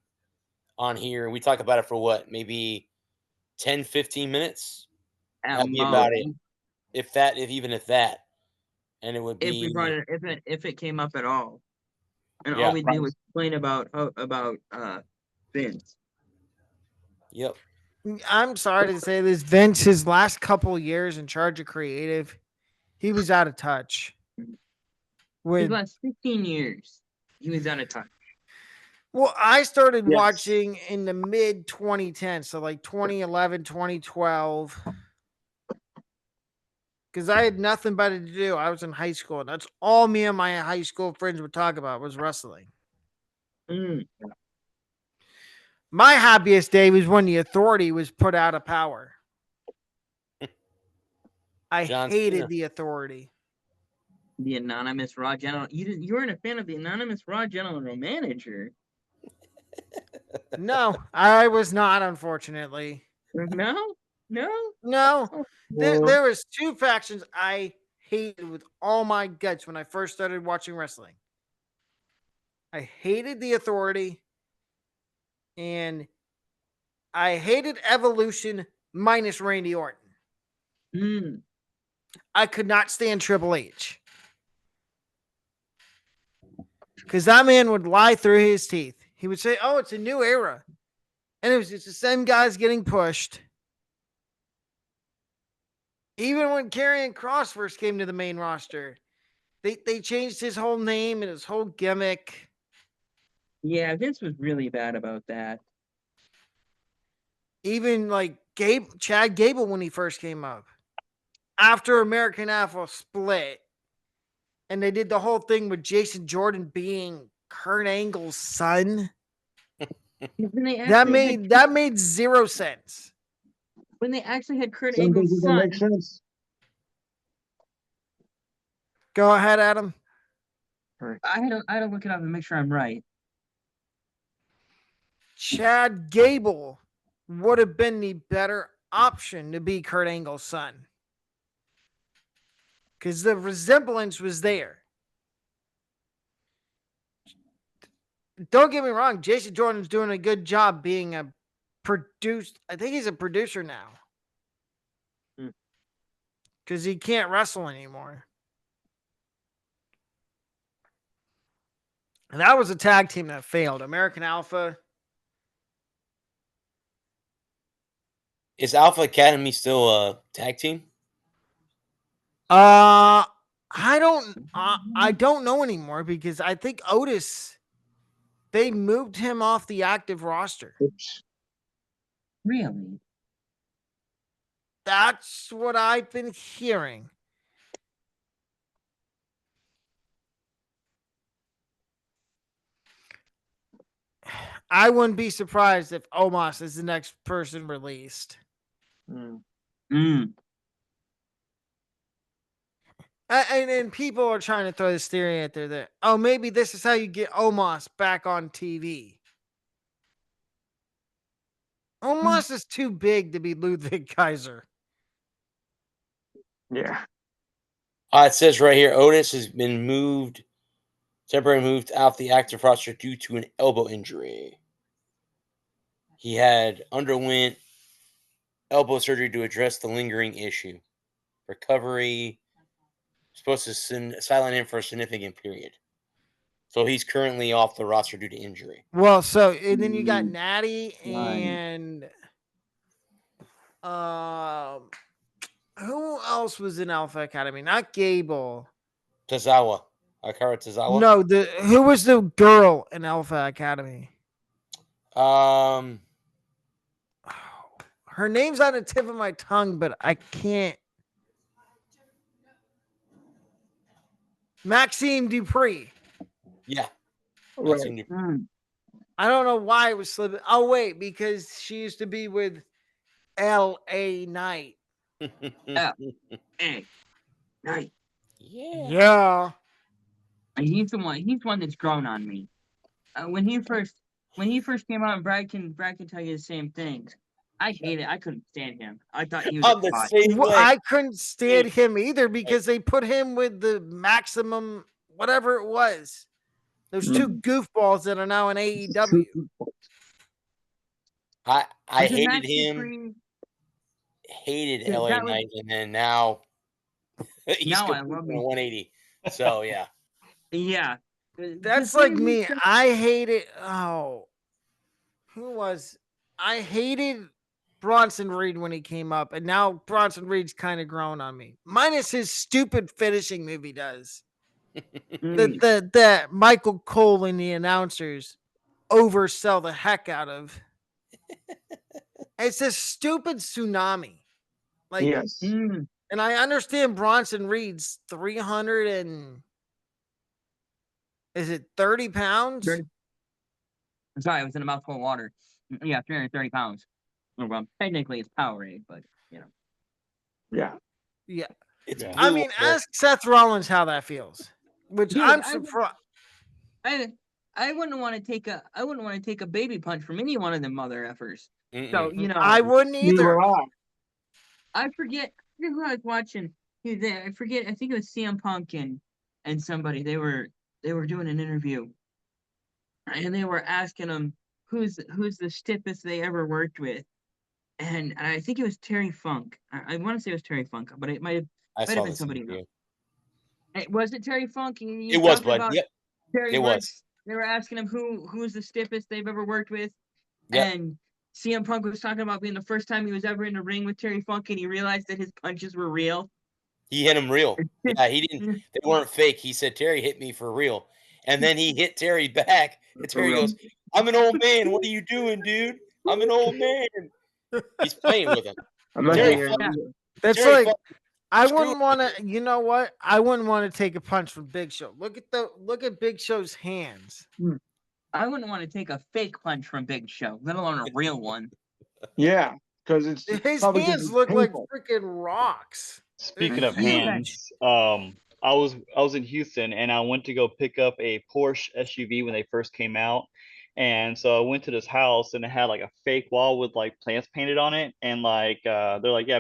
here. We talk about it for what, maybe 10, 15 minutes. At That'd be most, about it. If that, if that, and it would if we brought be it, if it came up at all, and Yeah. all we did was complain about Vince. Yep. I'm sorry to say this, Vince, his last couple years in charge of creative, he was out of touch. His With last 15 years, he was out of touch. well, I started Yes. watching in the mid 2010s, so like 2011, 2012. Because I had nothing better to do. I was in high school, and that's all me and my high school friends would talk about was wrestling. My happiest day was when the Authority was put out of power. I John hated Cena. the Authority. The anonymous Raw General. You weren't a fan of the anonymous Raw General Manager. No, I was not, unfortunately. No. There was two factions I hated with all my guts when I first started watching wrestling. I hated the Authority, and I hated Evolution minus Randy Orton. I could not stand Triple H. Because that man would lie through his teeth. He would say, oh, it's a new era. And it was just the same guys getting pushed. Even when Karrion Kross first came to the main roster, they changed his whole name and his whole gimmick. Yeah, Vince was really bad about that. Even like Chad Gable when he first came up. After American Alpha split, and they did the whole thing with Jason Jordan being Kurt Angle's son. That made zero sense. When they actually had Kurt Some Angle's things son. don't make sense. Go ahead, Adam. I had to look it up and make sure I'm right. Chad Gable would have been the better option to be Kurt Angle's son. Because the resemblance was there. Don't get me wrong, Jason Jordan's doing a good job being a producer. I think he's a producer now. Because he can't wrestle anymore. And that was a tag team that failed. American Alpha. Is Alpha Academy still a tag team? I don't know anymore because I think Otis, they moved him off the active roster. Oops. Really? That's what I've been hearing. I wouldn't be surprised if Omos is the next person released. Mm. Mm. And people are trying to throw this theory out there that, oh, maybe this is how you get Omos back on TV. Omos is too big to be Ludwig Kaiser. Yeah. It says right here, Otis has been temporarily moved off the active roster due to an elbow injury. He had underwent elbow surgery to address the lingering issue. Recovery supposed to sideline him for a significant period. So he's currently off the roster due to injury. Well, so and then you got Natty Right. and who else was in Alpha Academy? Not Gable. Tozawa. Akara Tozawa. No, who was the girl in Alpha Academy? Her name's on the tip of my tongue, but I can't. Maxime Dupree. Yeah. Right. Mm. I don't know why it was slipping. Oh, wait, because she used to be with L.A. Knight. Hey, right. Yeah. And he's the one. He's one that's grown on me. When he first came out, and Brad can tell you the same things. I hate it. I couldn't stand him. I thought he was I'm the hot. same Well, way. I couldn't stand him either because they put him with the maximum, whatever it was. Those two goofballs that are now in AEW. I Was it hated Max him. Dupree? Hated Yeah, LA that was- Knight, and then now he's Now I completely love on him. 180. So yeah. Yeah. That's like me. I hated. Oh, who was? I hated Bronson Reed when he came up, and now Bronson Reed's kind of grown on me. Minus his stupid finishing move he does. The Michael Cole and the announcers oversell the heck out of. It's a stupid tsunami. Like, Yes. Mm. and I understand Bronson Reed's 300 and is it 30 pounds? I'm sorry, I was in a mouthful of water. Yeah, 330 pounds. Well, technically it's Powerade, but you know. Yeah. Yeah. It's Yeah. I blue mean, water. ask Seth Rollins how that feels. Which Dude, I'm surprised. I wouldn't want to take a baby punch from any one of them mother effers. So, you know, I wouldn't either. I forget who I was watching. I forget. I think it was CM Punk and somebody. They were doing an interview, and they were asking him who's the stiffest they ever worked with, and I think it was Terry Funk. I want to say it was Terry Funk, but it might I have saw been this somebody interview. else. Was it Terry Funk? It was, bud. About Yep. Terry It was. They were asking him who's the stiffest they've ever worked with, Yep. and CM Punk was talking about being the first time he was ever in a ring with Terry Funk, and he realized that his punches were real. He hit him real. Yeah, he didn't. They weren't fake. He said Terry hit me for real, and then he hit Terry back. And Terry goes, "I'm an old man. What are you doing, dude? I'm an old man." He's playing with him. I'm not Terry here. Funk- That's Terry like Funk- I screw wouldn't want to. You know what? I wouldn't want to take a punch from Big Show. Look at Big Show's hands. I wouldn't want to take a fake punch from Big Show, let alone a real one. Yeah, because it's His probably gonna hands be look like painful. freaking rocks. Speaking They're of huge. hands, I was in Houston and I went to go pick up a Porsche SUV when they first came out, and so I went to this house and it had like a fake wall with like plants painted on it, and like they're like, yeah,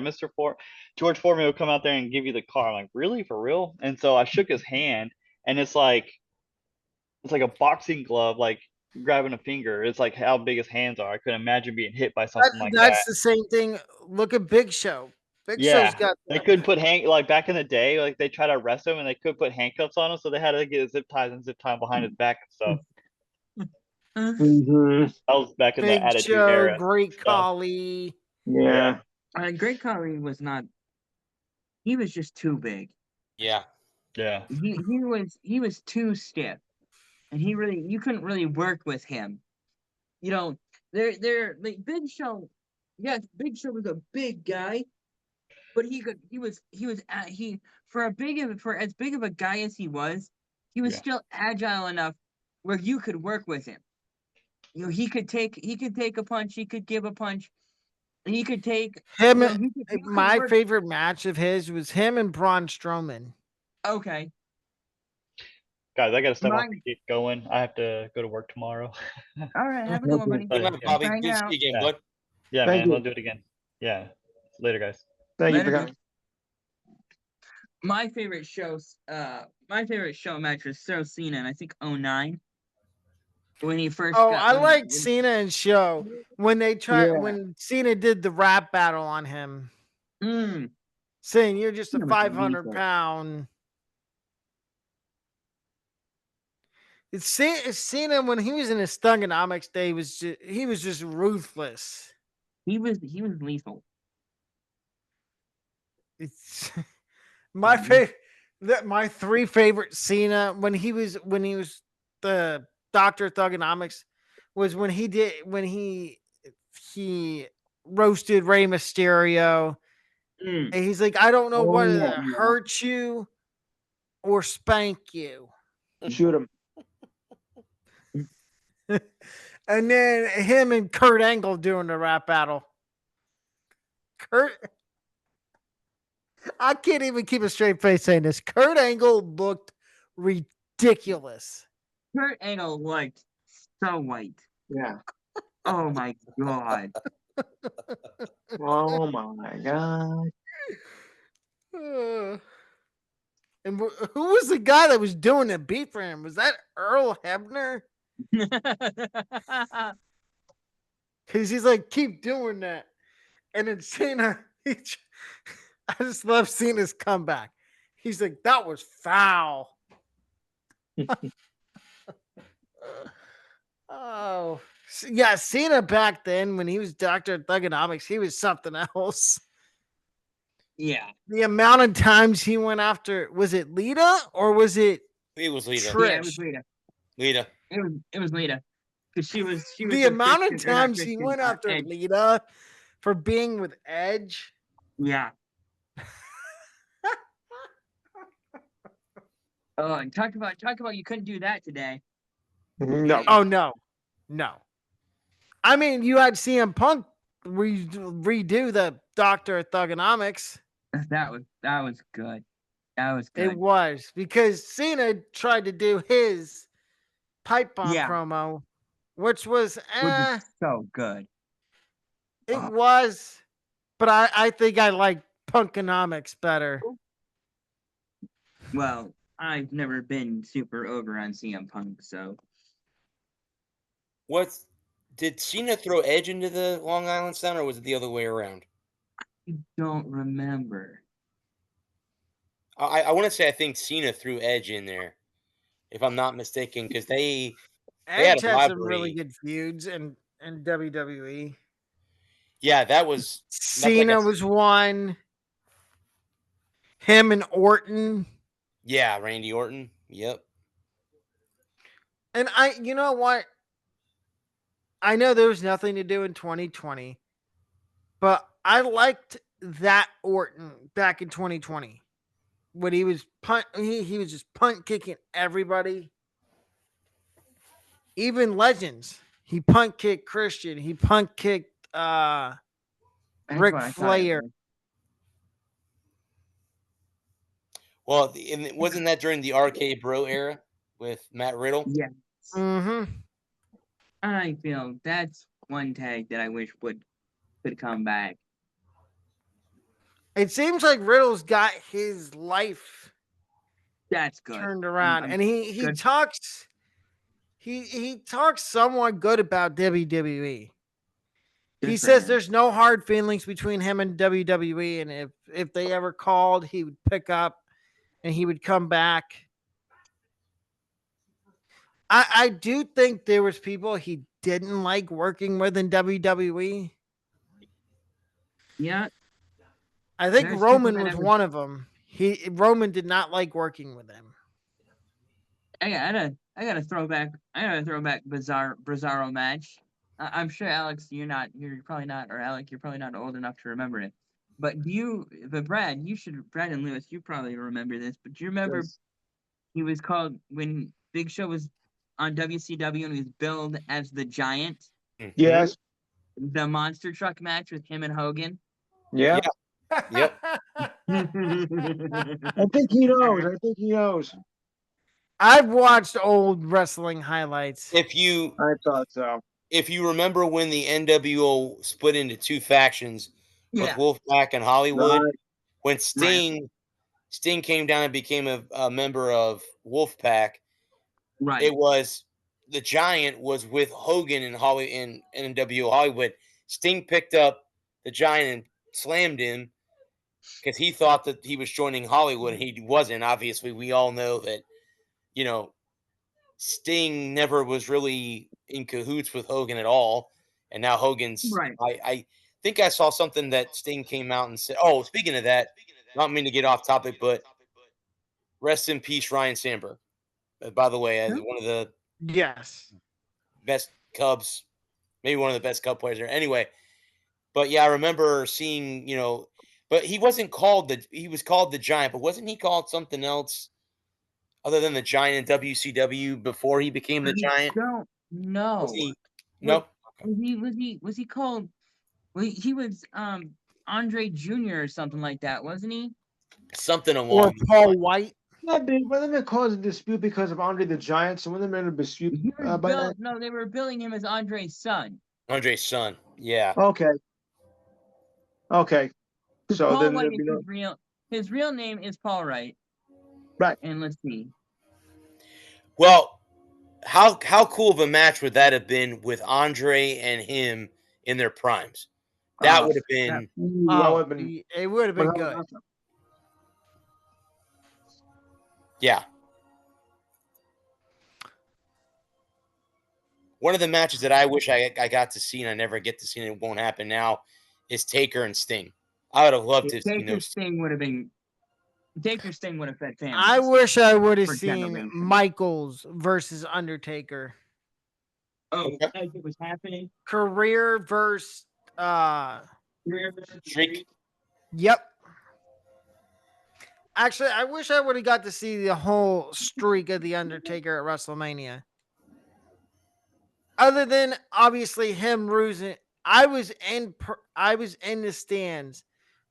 George Foreman will come out there and give you the car. I'm like, really, for real? And so I shook his hand, and it's like a boxing glove, like grabbing a finger. It's like how big his hands are. I couldn't imagine being hit by something like that. That's the same thing. Look at Big Show. Big Show's Yeah, got they couldn't put like back in the day, like they tried to arrest him and they couldn't put handcuffs on him, so they had to get zip ties and zip tie behind his back and stuff. Mhm. That was back in the Big Attitude Show, Era. Great stuff. Khali. Yeah. Great Khali was not. he was just too big. Yeah. Yeah. He was too stiff, and you couldn't really work with him. You know, they're like Big Show. Yes, Big Show was a big guy, but he for as big of a guy as he was Yeah. still agile enough where you could work with him. He could take a punch, he could give a punch, he could take Him, you could my work. favorite match of his was him and Braun Strowman. Okay, Guys, I gotta step off mine. and get going. I have to go to work tomorrow. All right, have a good one, buddy. Good night, Yeah. Bobby. Sign Good to see out. you again, Yeah. bud. Yeah, Thank man. you. We'll do it again. Yeah. Later, guys. Thank you Later, for dude. coming. My favorite match was Cena, and I think 09 when he first Oh, got. I liked Cena and Show when Yeah. when Cena did the rap battle on him, saying you're just a Cena was 500-pound. It's Cena when he was in his Thugonomics day he was just ruthless. He was lethal. It's my favorite. My three favorite Cena when he was the Doctor Thugonomics was when he roasted Rey Mysterio. And he's like, I don't know whether to hurt you or spank you. Shoot him. And then him and Kurt Angle doing the rap battle. I can't even keep a straight face saying this. Kurt Angle looked ridiculous. Kurt Angle looked so white. Yeah. Oh my god. Oh my god. And who was the guy that was doing the beat for him? Was that Earl Hebner? Because he's like, keep doing that. And then Cena, I just love Cena's comeback. He's like, that was foul. Oh, yeah. Cena back then, when he was Dr. Thugonomics, he was something else. Yeah. The amount of times he went after, was it Lita or was it It was Lita. Trish? Yeah, it was Lita. Lita. It was Lita. Because she was The amount of times he went after Edge. Lita for being with Edge. Yeah. Oh, and talk about you couldn't do that today. No. Oh no. I mean, you had CM Punk redo the Doctor Thugonomics. That was good. That was good. It was because Cena tried to do his pipe bomb promo, which was so good. It was, but I think I like Punkonomics better. Well, I've never been super over on CM Punk, so. What did Cena throw Edge into the Long Island Sound, or was it the other way around? I don't remember. I want to say I think Cena threw Edge in there, if I'm not mistaken, because Edge had some really good feuds in WWE. Yeah, that was Cena was one. Him and Orton. Yeah, Randy Orton. Yep. And you know what? I know there was nothing to do in 2020, but I liked that Orton back in 2020 when he was he was just punt kicking everybody, even legends. He punt kicked Christian. He punt kicked Ric Flair. Well, wasn't that during the RK Bro era with Matt Riddle? Yes. Mm-hmm. I feel that's one tag that I wish could come back. It seems like Riddle's got his life that's good turned around, and he talks he talks somewhat good about WWE. He says there's no hard feelings between him and WWE, and if they ever called, he would pick up and he would come back. I do think there was people he didn't like working with in WWE. Yeah. I think There's people Roman that was ever. one of them. Roman did not like working with him. I got a throwback. I got a throwback Bizarro match. I'm sure Alex, you're probably not, or Alec, you're probably not old enough to remember it. But Brad, Brad and Lewis, you probably remember this. But do you remember Yes. he was called when Big Show was on WCW and he was billed as the Giant? Mhm. Yes. The monster truck match with him and Hogan. Yeah. Yep. I think he knows. I think he knows. I've watched old wrestling highlights. If you I thought so. remember when the NWO split into two factions with Yeah. Wolfpack and Hollywood, Right. when Sting came down and became a member of Wolfpack, Right. it was the Giant was with Hogan and NWO Hollywood. Sting picked up the Giant and slammed him because he thought that he was joining Hollywood and he wasn't. Obviously, we all know that, you know, Sting never was really in cahoots with Hogan at all. And now Hogan's, Right. I think I saw something that Sting came out and said, oh, speaking of that, not mean to get off topic, but rest in peace, Ryan Sandberg. By the way, Huh? one of the Yes. best Cubs, maybe one of the best Cub players there. Anyway, but yeah, I remember seeing, but he wasn't called he was called the Giant, but wasn't he called something else other than the Giant in WCW before he became the I Giant? don't know. Was he? Was, Nope. was he called? Well, he was Andre Jr. or something like that, wasn't he? Something Or along those Paul lines. White. One of them caused a dispute because of Andre the Giant. So one of them in a dispute He was by that. no, they were billing him as Andre's son. Andre's son. Yeah. Okay. Okay. 'Cause So Paul then White there'd is be no his real name is Paul Wright. right. And let's see. Well, how cool of a match would that have been with Andre and him in their primes? That would have been That would have been It would have been good. awesome. yeah. One of the matches that I wish I got to see and I never get to see and it won't happen now is Taker and Sting. I would have loved to have seen Taker those. Sting would have been Taker Sting would have fed families. I wish I would have For seen generations. Michaels versus Undertaker. Oh, Okay. as it was happening. Career versus Streak. Yep. Actually, I wish I would have got to see the whole streak of the Undertaker at WrestleMania. Other than obviously him losing, I was in the stands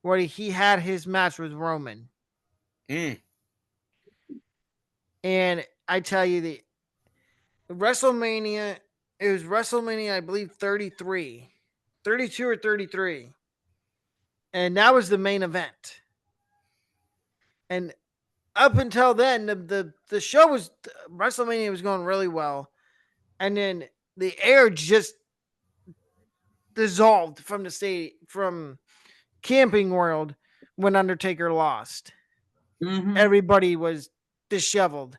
where he had his match with Roman, Mm. and I tell you the WrestleMania. It was WrestleMania, I believe 33, 32 or 33, and that was the main event. And up until then, the show was WrestleMania was going really well, and then the air just dissolved from the state from Camping World when Undertaker lost. Mm-hmm. Everybody was disheveled,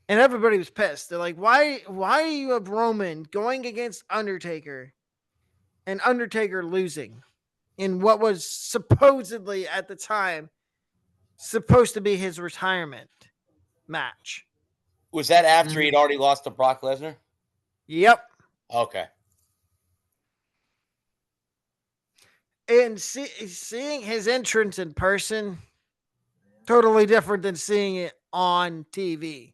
and everybody was pissed. They're like, "Why do you have Roman going against Undertaker, and Undertaker losing in what was supposedly at the time supposed to be his retirement match?" Was that after he'd already lost to Brock Lesnar? Yep. Okay. And seeing his entrance in person, totally different than seeing it on TV.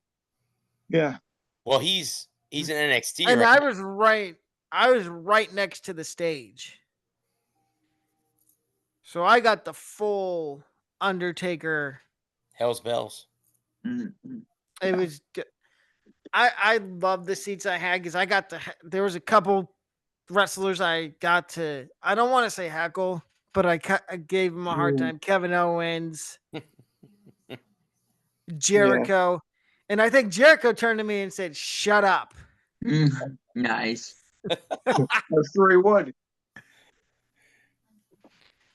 Yeah. Well, he's in NXT, And right? I was right next to the stage. So I got the full Undertaker. Hell's Bells. Mm-hmm. It was I love the seats I had because there was a couple wrestlers I got to, I don't want to say heckle, but I gave him a hard time. Kevin Owens, Jericho. And I think Jericho turned to me and said, "Shut up." Nice. I'm sure he would.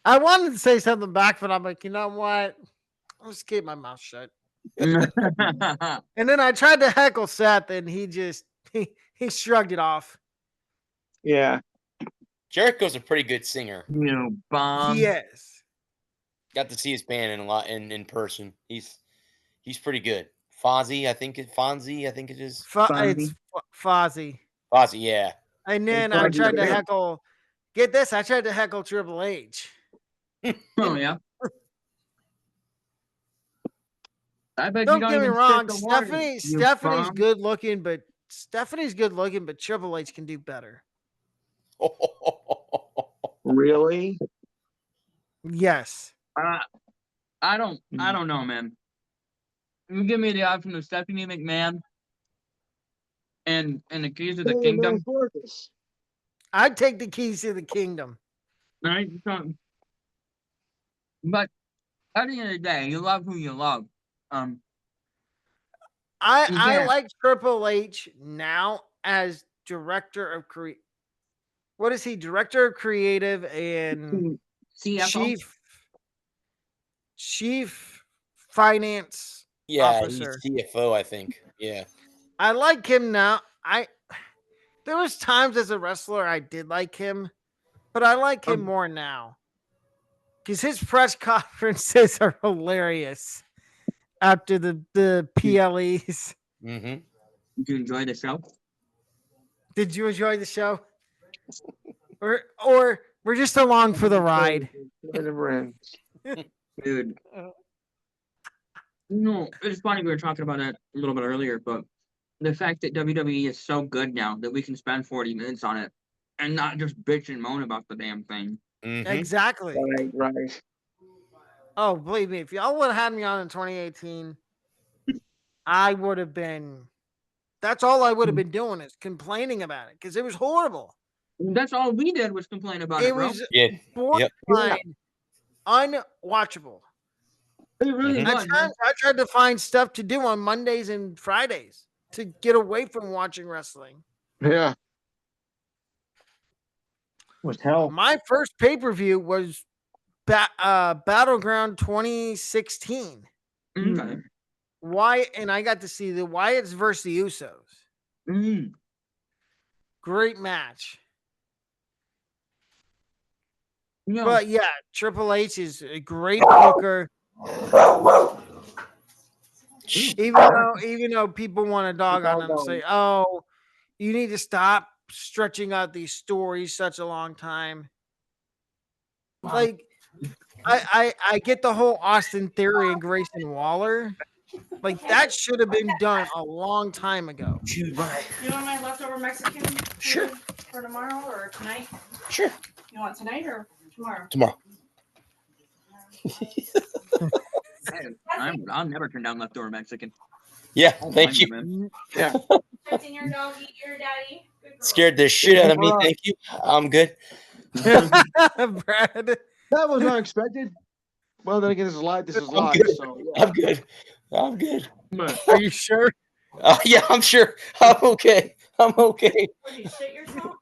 I wanted to say something back, but I'm like, you know what? I'll just keep my mouth shut. And then I tried to heckle Seth, and he just he shrugged it off. Yeah. Jericho's a pretty good singer. You bomb. Yes. Got to see his band in person. He's pretty good. Fonzie, I think it is. It's Fozzy. Fozzy, yeah. And then I Fozzy tried to the Pimp. heckle. Get this, I tried to heckle Triple H. Oh yeah. I bet you Don't don't get me even wrong, sip the water, Stephanie's bum. good looking, but Triple H can do better. Really? Yes. I don't know, man. You give me the option of Stephanie McMahon and the keys of the kingdom. I'd take the keys to the kingdom. Right? But at the end of the day, you love who you love. I Yeah. like Triple H now as director of what is he? Director of creative and CFO. chief finance Yeah, officer. he's CFO, I think. Yeah. I like him now. There was times as a wrestler I did like him, but I like him more now. Because his press conferences are hilarious after the PLEs. Mm-hmm. Did you enjoy the show? Did you enjoy the show? Or we're just along for the ride. Dude. No, it's funny we were talking about that a little bit earlier, but the fact that WWE is so good now that we can spend 40 minutes on it and not just bitch and moan about the damn thing. Mm-hmm. Exactly. Right. Oh, believe me, if y'all would have had me on in 2018, I would have been. That's all I would have been doing is complaining about it because it was horrible. That's all we did was complain about it, bro. Was Yeah. borderline unwatchable. It really Mhm. was. Man. I tried to find stuff to do on Mondays and Fridays to get away from watching wrestling. Yeah. Was hell. My first pay-per-view was Battleground 2016. Okay. And I got to see the Wyatts versus the Usos. Great match. Yeah. But yeah, Triple H is a great booker. Even though people want to dog on him and say, "Oh, you need to stop stretching out these stories such a long time." Like, I get the whole Austin Theory and Grayson Waller. Like that should have been done a long time ago. You want my leftover Mexican Sure. for tomorrow or tonight? Sure. You want tonight or tomorrow? Tomorrow. I'll never turn down leftover Mexican. Yeah, thank you. Man. Yeah. Letting your dog eat your daddy. Good girl. Scared the shit out of me. Thank you. I'm good. Brad. That was unexpected. Well, then again, this is live. I'm good. So yeah. I'm good. Are you sure? Yeah, I'm sure. I'm okay. What, you shit yourself?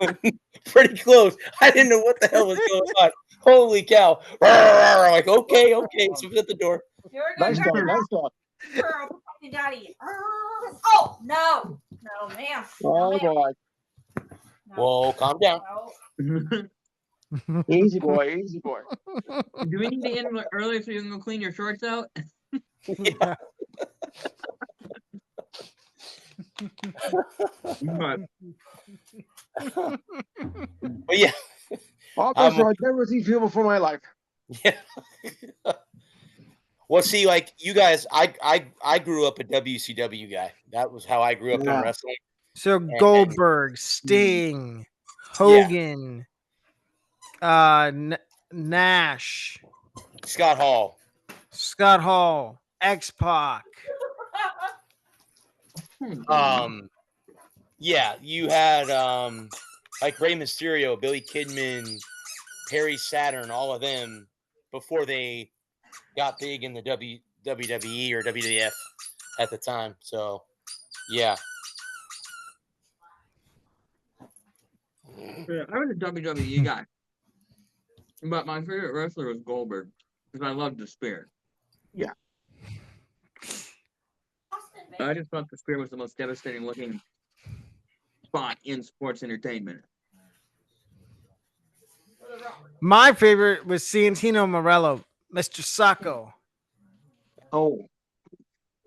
Pretty close. I didn't know what the hell was going on. Holy cow. I'm like, okay. So at the door. You're a good Nice dog. girl. Nice dog. Girl, your daddy. Oh, no. No, ma'am. Oh, No, ma'am. boy. No. Whoa, calm down. No. Easy boy. Easy boy. Do we need to end early so you can go clean your shorts out? Yeah. But yeah. Officer, I've never seen people before in my life. Yeah. Well, see, like you guys, I grew up a WCW guy. That was how I grew up in wrestling. So Goldberg, Sting, Hogan, Nash, Scott Hall, X-Pac. Yeah, you had like Rey Mysterio, Billy Kidman, Perry Saturn, all of them before they got big in the WWE or WWF at the time. So, yeah. Yeah, I was a WWE guy, but my favorite wrestler was Goldberg because I loved the Spear. Yeah. I just thought the Spear was the most devastating looking spot in sports entertainment. My favorite was Santino Marella Mr. Sacco. Oh,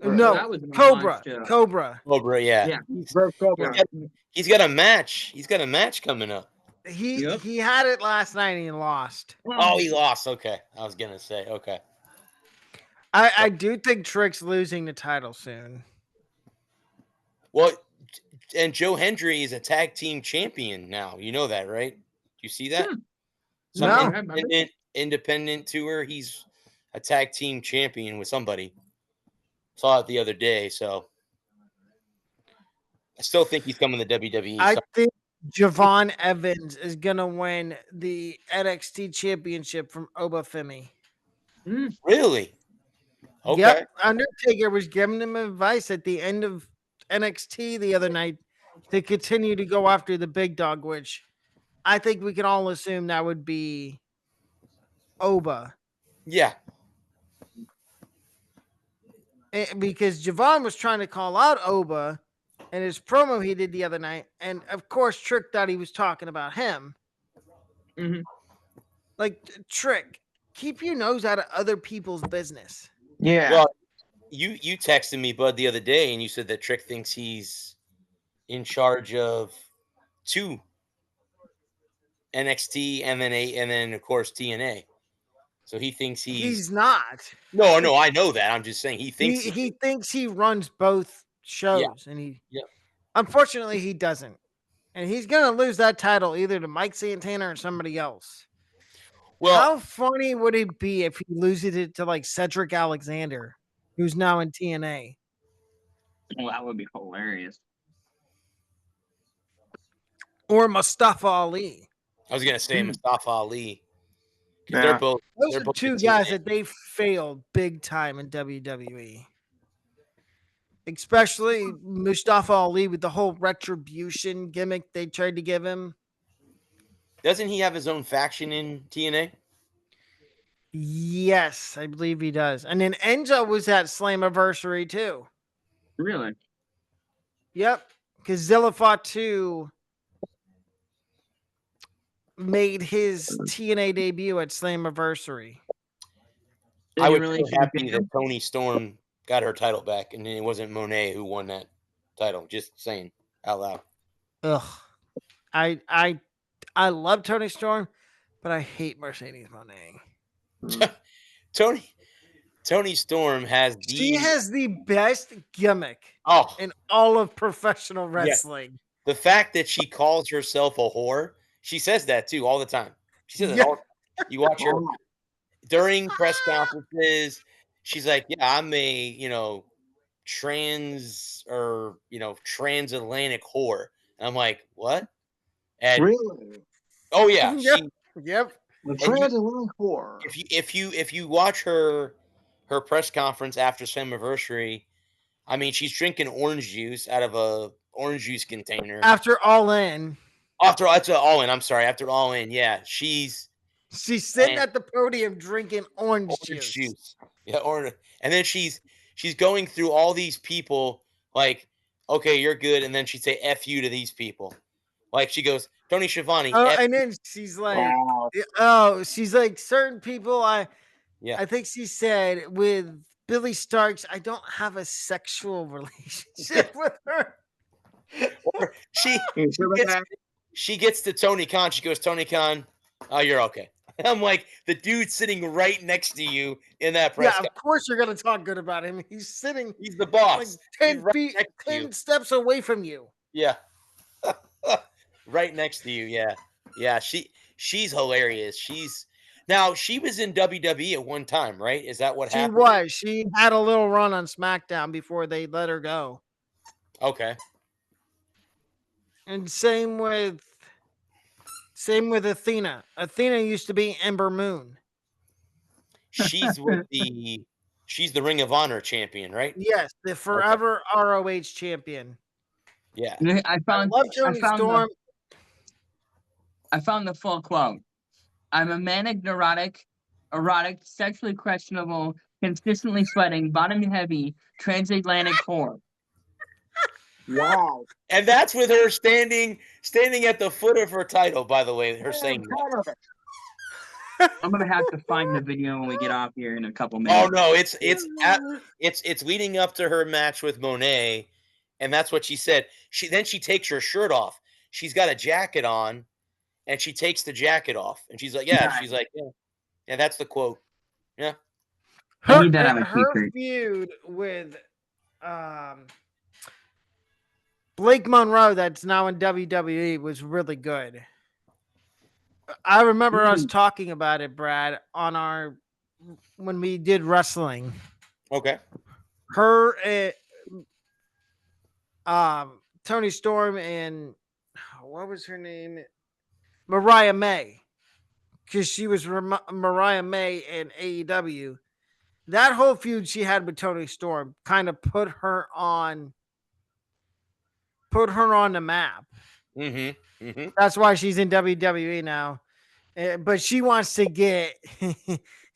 No, that was an Cobra. homage to- Cobra. Cobra, yeah. Yeah. Rev Cobra. He's got a match. He's got a match coming up. Yep. He had it last night and he lost. Oh, he lost. Okay. I was gonna say, okay. I do think Trick's losing the title soon. Well, and Joe Hendry is a tag team champion now. You know that, right? Do you see that? Some No. independent tour. He's a tag team champion with somebody. Saw it the other day, so I still think he's coming to WWE. I think Javon Evans is gonna win the NXT championship from Obafemi. Really? Okay. Yep. Undertaker was giving him advice at the end of NXT the other night to continue to go after the big dog, which I think we can all assume that would be Oba. Yeah. Because Javon was trying to call out Oba in his promo he did the other night. And of course, Trick thought he was talking about him. Mm-hmm. Like, Trick, keep your nose out of other people's business. Yeah. Well, you texted me, Bud, the other day, and you said that Trick thinks he's in charge of 2 NXT, and then of course TNA. So he thinks He's not. No, I know that. I'm just saying he thinks He thinks he runs both shows, and he unfortunately he doesn't. And he's gonna lose that title either to Mike Santana or somebody else. Well, how funny would it be if he loses it to like Cedric Alexander, who's now in TNA? Well, that would be hilarious. Or Mustafa Ali. I was gonna say Mustafa Ali. Yeah. They're both Those are both two in guys TNA. that they failed big time in WWE. Especially Mustafa Ali with the whole retribution gimmick they tried to give him. Doesn't he have his own faction in TNA? Yes, I believe he does. And then Enzo was at Slammiversary too. Really? Yep. Because Zillafat 2 made his TNA debut at Slammiversary. I was so happy that Toni Storm got her title back, and it wasn't Monet who won that title. Just saying out loud. Ugh. I love Toni Storm, but I hate Mercedes Moné. Toni Storm has She has the best gimmick Oh, in all of professional wrestling. the fact that she calls herself a whore, she says that too all the time. She says it Yeah. all. You watch her during press conferences. She's like, "Yeah, I'm a transatlantic whore." And I'm like, "What?" And Really? oh yeah, Yep. she. Yep. The transatlantic whore. If you watch her press conference after Slammiversary, I mean, she's drinking orange juice out of a orange juice container. After All In, After All In, I'm sorry. After All In, yeah, she's sitting at the podium drinking orange juice. Yeah, and then she's going through all these people like, okay, you're good, and then she'd say "F you" to these people. Like she goes, Tony Schiavone. Oh, F and then she's like, Wow. she's like, certain people. I think she said with Billy Starks, I don't have a sexual relationship with her. Or she gets to Tony Khan. She goes, Tony Khan, oh, you're okay. I'm like, the dude sitting right next to you in that press. Yeah, of course you're gonna talk good about him. He's sitting. He's the boss. Like He's 10 right feet, next to 10 you. steps away from you. Yeah. Right next to you. Yeah. Yeah. She's hilarious. She was in WWE at one time, right? Is that what happened? Was. She had a little run on SmackDown before they let her go. Okay. And same with Athena. Athena used to be Ember Moon. She's the Ring of Honor champion, right? Yes, the forever ROH champion. Yeah. I found Storm. I found the full quote. I'm a manic, neurotic, erotic, sexually questionable, consistently sweating, bottom heavy, transatlantic whore. Wow. And that's with her standing at the foot of her title, by the way, her saying that. I'm gonna have to find the video when we get off here in a couple Oh minutes. no, it's leading up to her match with Monet, and that's what she said. She takes her shirt off. She's got a jacket on, and she takes the jacket off, and she's like, yeah, yeah, that's the quote. Yeah. I need that on a her t-shirt. feud with Blake Monroe, that's now in WWE, was really good. I remember us talking about it, Brad, on when we did wrestling. Okay. Her, Tony Storm and what was her name? Mariah May, because she was Mariah May in AEW. That whole feud she had with Tony Storm kind of put her on the map. Mm-hmm. Mm-hmm. That's why she's in WWE now. But she wants to get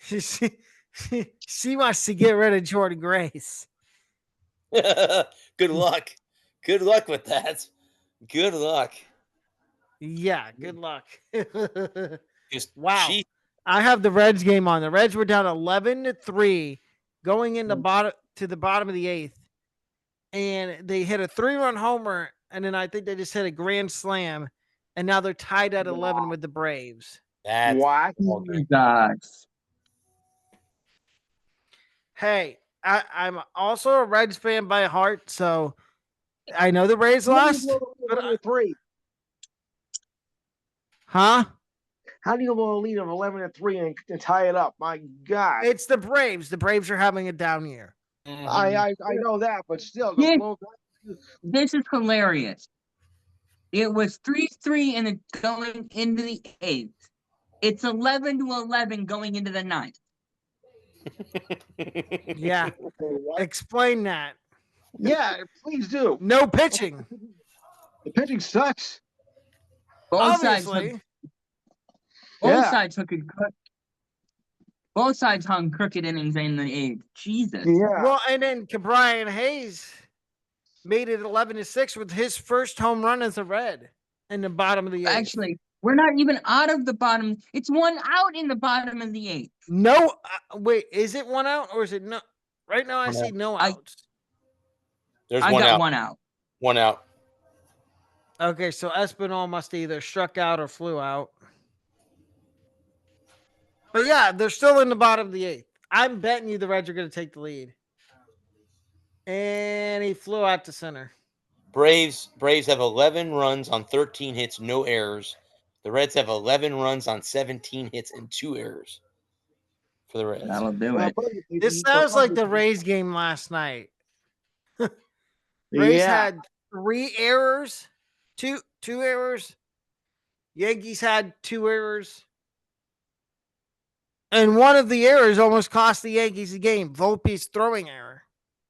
she wants to get rid of Jordan Grace. Good luck. Good luck with that. Good luck. Yeah, good luck. Just wow. I have the Reds game on. The Reds were down 11-3 going in the bottom of the 8th. And they hit a 3-run homer, and then I think they just hit a grand slam, and now they're tied at 11 with the Braves. That's what? Hey, I'm also a Reds fan by heart, so I know the Braves lost. But 3. Huh? How do you go a lead of 11-3 and tie it up? My God! It's the Braves. The Braves are having a down year. I know that, but still, this is hilarious. It was 3-3 and going into the 8th. It's 11-11 going into the 9th. Yeah. Explain that. Yeah, please do. No pitching. The pitching sucks. Both Obviously. Both sides hung crooked innings in the 8th. Jesus. Yeah. Well, and then Brian Hayes made it 11-6 with his first home run as a Red in the bottom of the 8th. Actually, we're not even out of the bottom. It's 1 out in the bottom of the 8th. No, wait, is it 1 out or is it no? Right now, I see no outs. There's I one got out. 1 out. 1 out. Okay, so Espinal must either struck out or flew out. But yeah, they're still in the bottom of the 8th. I'm betting you the Reds are going to take the lead. And he flew out to center. Braves have 11 runs on 13 hits, no errors. The Reds have 11 runs on 17 hits and 2 errors for the Reds. That'll do it. This sounds like the Rays game last night. Rays had 3 errors, two errors. Yankees had 2 errors. And one of the errors almost cost the Yankees the game. Volpe's throwing error.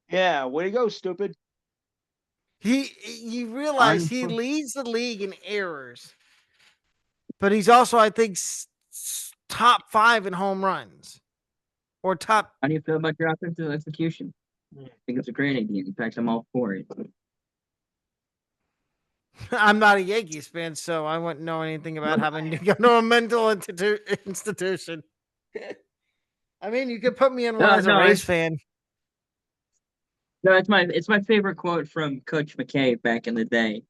Yeah, way to go, stupid. You realize he leads the league in errors, but he's also, I think, top 5 in home runs, or top. How do you feel about your offensive execution? I think it's a great idea. In fact, I'm all for it. I'm not a Yankees fan, so I wouldn't know anything about having to go to a mental institution. I mean, you could put me in one as a Rays fan. No, it's my favorite quote from Coach McKay back in the day.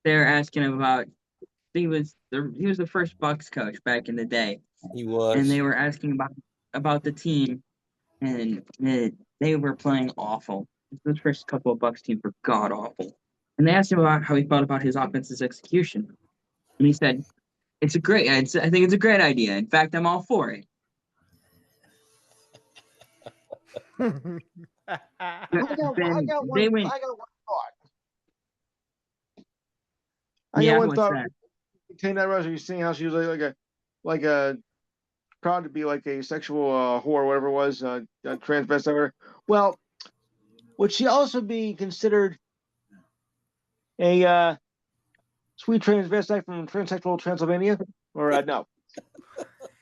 They're asking him about he was the first Bucks coach back in the day. He was, and they were asking about the team, and they were playing awful. The first couple of Bucks teams were god awful, and they asked him about how he felt about his offense's execution, and he said, I think it's a great idea. In fact, I'm all for it. I got one thought. I got one thought. Contain that Rose, you seeing how she was like a proud to be like a sexual whore, whatever it was, transvestite. Well, would she also be considered a sweet transvestite from transsexual Transylvania, or no?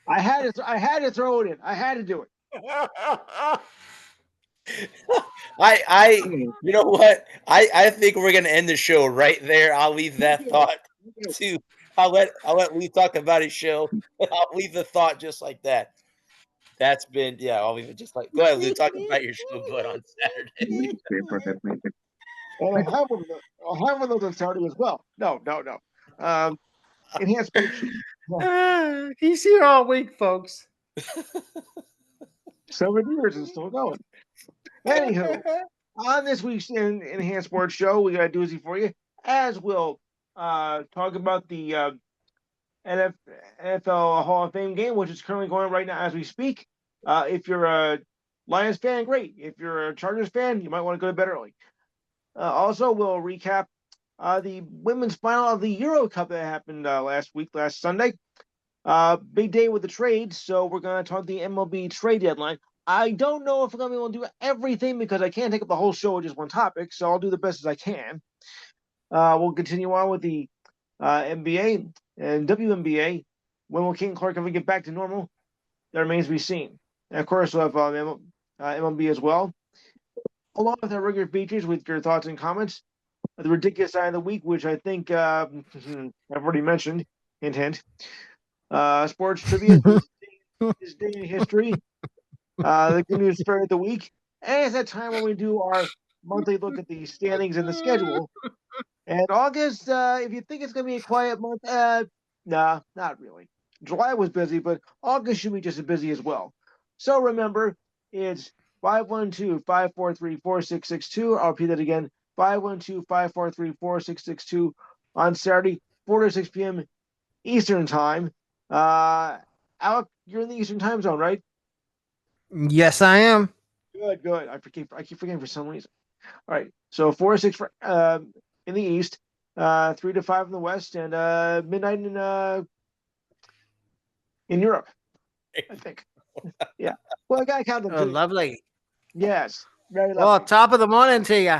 I had to throw it in. I had to do it. You know what? I think we're gonna end the show right there. I'll leave that thought to I'll let Lee talk about his show. I'll leave the thought just like that. That's been I'll leave it just like go ahead, Lou. Talk about your show, bud, on Saturday. And I'll have one of those on Saturday as well. No. Enhanced Sports. He's here all week, folks. 7 years and still going. Anywho, on this week's Enhanced Sports Show, we got a doozy for you, as we'll talk about the NFL Hall of Fame game, which is currently going right now as we speak. If you're a Lions fan, great. If you're a Chargers fan, you might want to go to bed early. Also, we'll recap the women's final of the Euro Cup that happened last Sunday. Big day with the trades, so we're going to talk the MLB trade deadline. I don't know if we're going to be able to do everything because I can't take up the whole show with just one topic, so I'll do the best as I can. We'll continue on with the NBA and WNBA. When will King Clark ever get back to normal? That remains to be seen. And of course, we'll have MLB as well, along with our regular features with your thoughts and comments. The ridiculous side of the week, which I think I've already mentioned. Hint, hint. Sports trivia, this day in history. The good news story of the week. And it's that time when we do our monthly look at the standings and the schedule. And August, if you think it's going to be a quiet month, nah, not really. July was busy, but August should be just as busy as well. So remember, it's 512-543-4662. I'll repeat that again. 512-543-4662 on Saturday, 4 to 6 p.m. Eastern Time. Alec, you're in the Eastern Time Zone, right? Yes, I am. Good. I keep forgetting for some reason. All right. So 4 to 6 for, in the East, 3 to 5 in the West, and midnight in Europe, I think. Yeah. Well, I got to count them Oh, too. lovely. Yes. Very Well, lovely. top of the morning to you.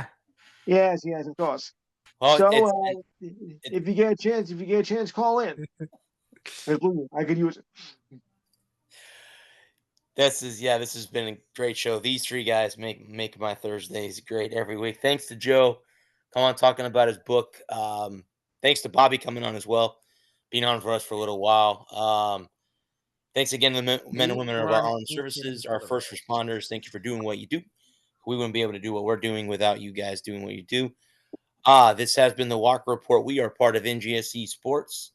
Yes, of course. Well, So if you get a chance, call in. I could use it. This has been a great show. These three guys make my Thursdays great every week. Thanks to Joe, come on talking about his book. Thanks to Bobby coming on as well, being on for us for a little while. Thanks again to the men and women of our armed services, our first responders. Thank you for doing what you do. We wouldn't be able to do what we're doing without you guys doing what you do. This has been the Walker Report. We are part of NGSC Sports.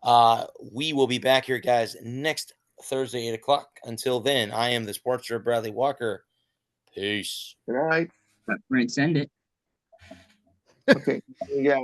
We will be back here, guys, next Thursday, 8 o'clock. Until then, I am the sports writer, Bradley Walker. Peace. Good night. Right, send it. Okay. Yeah.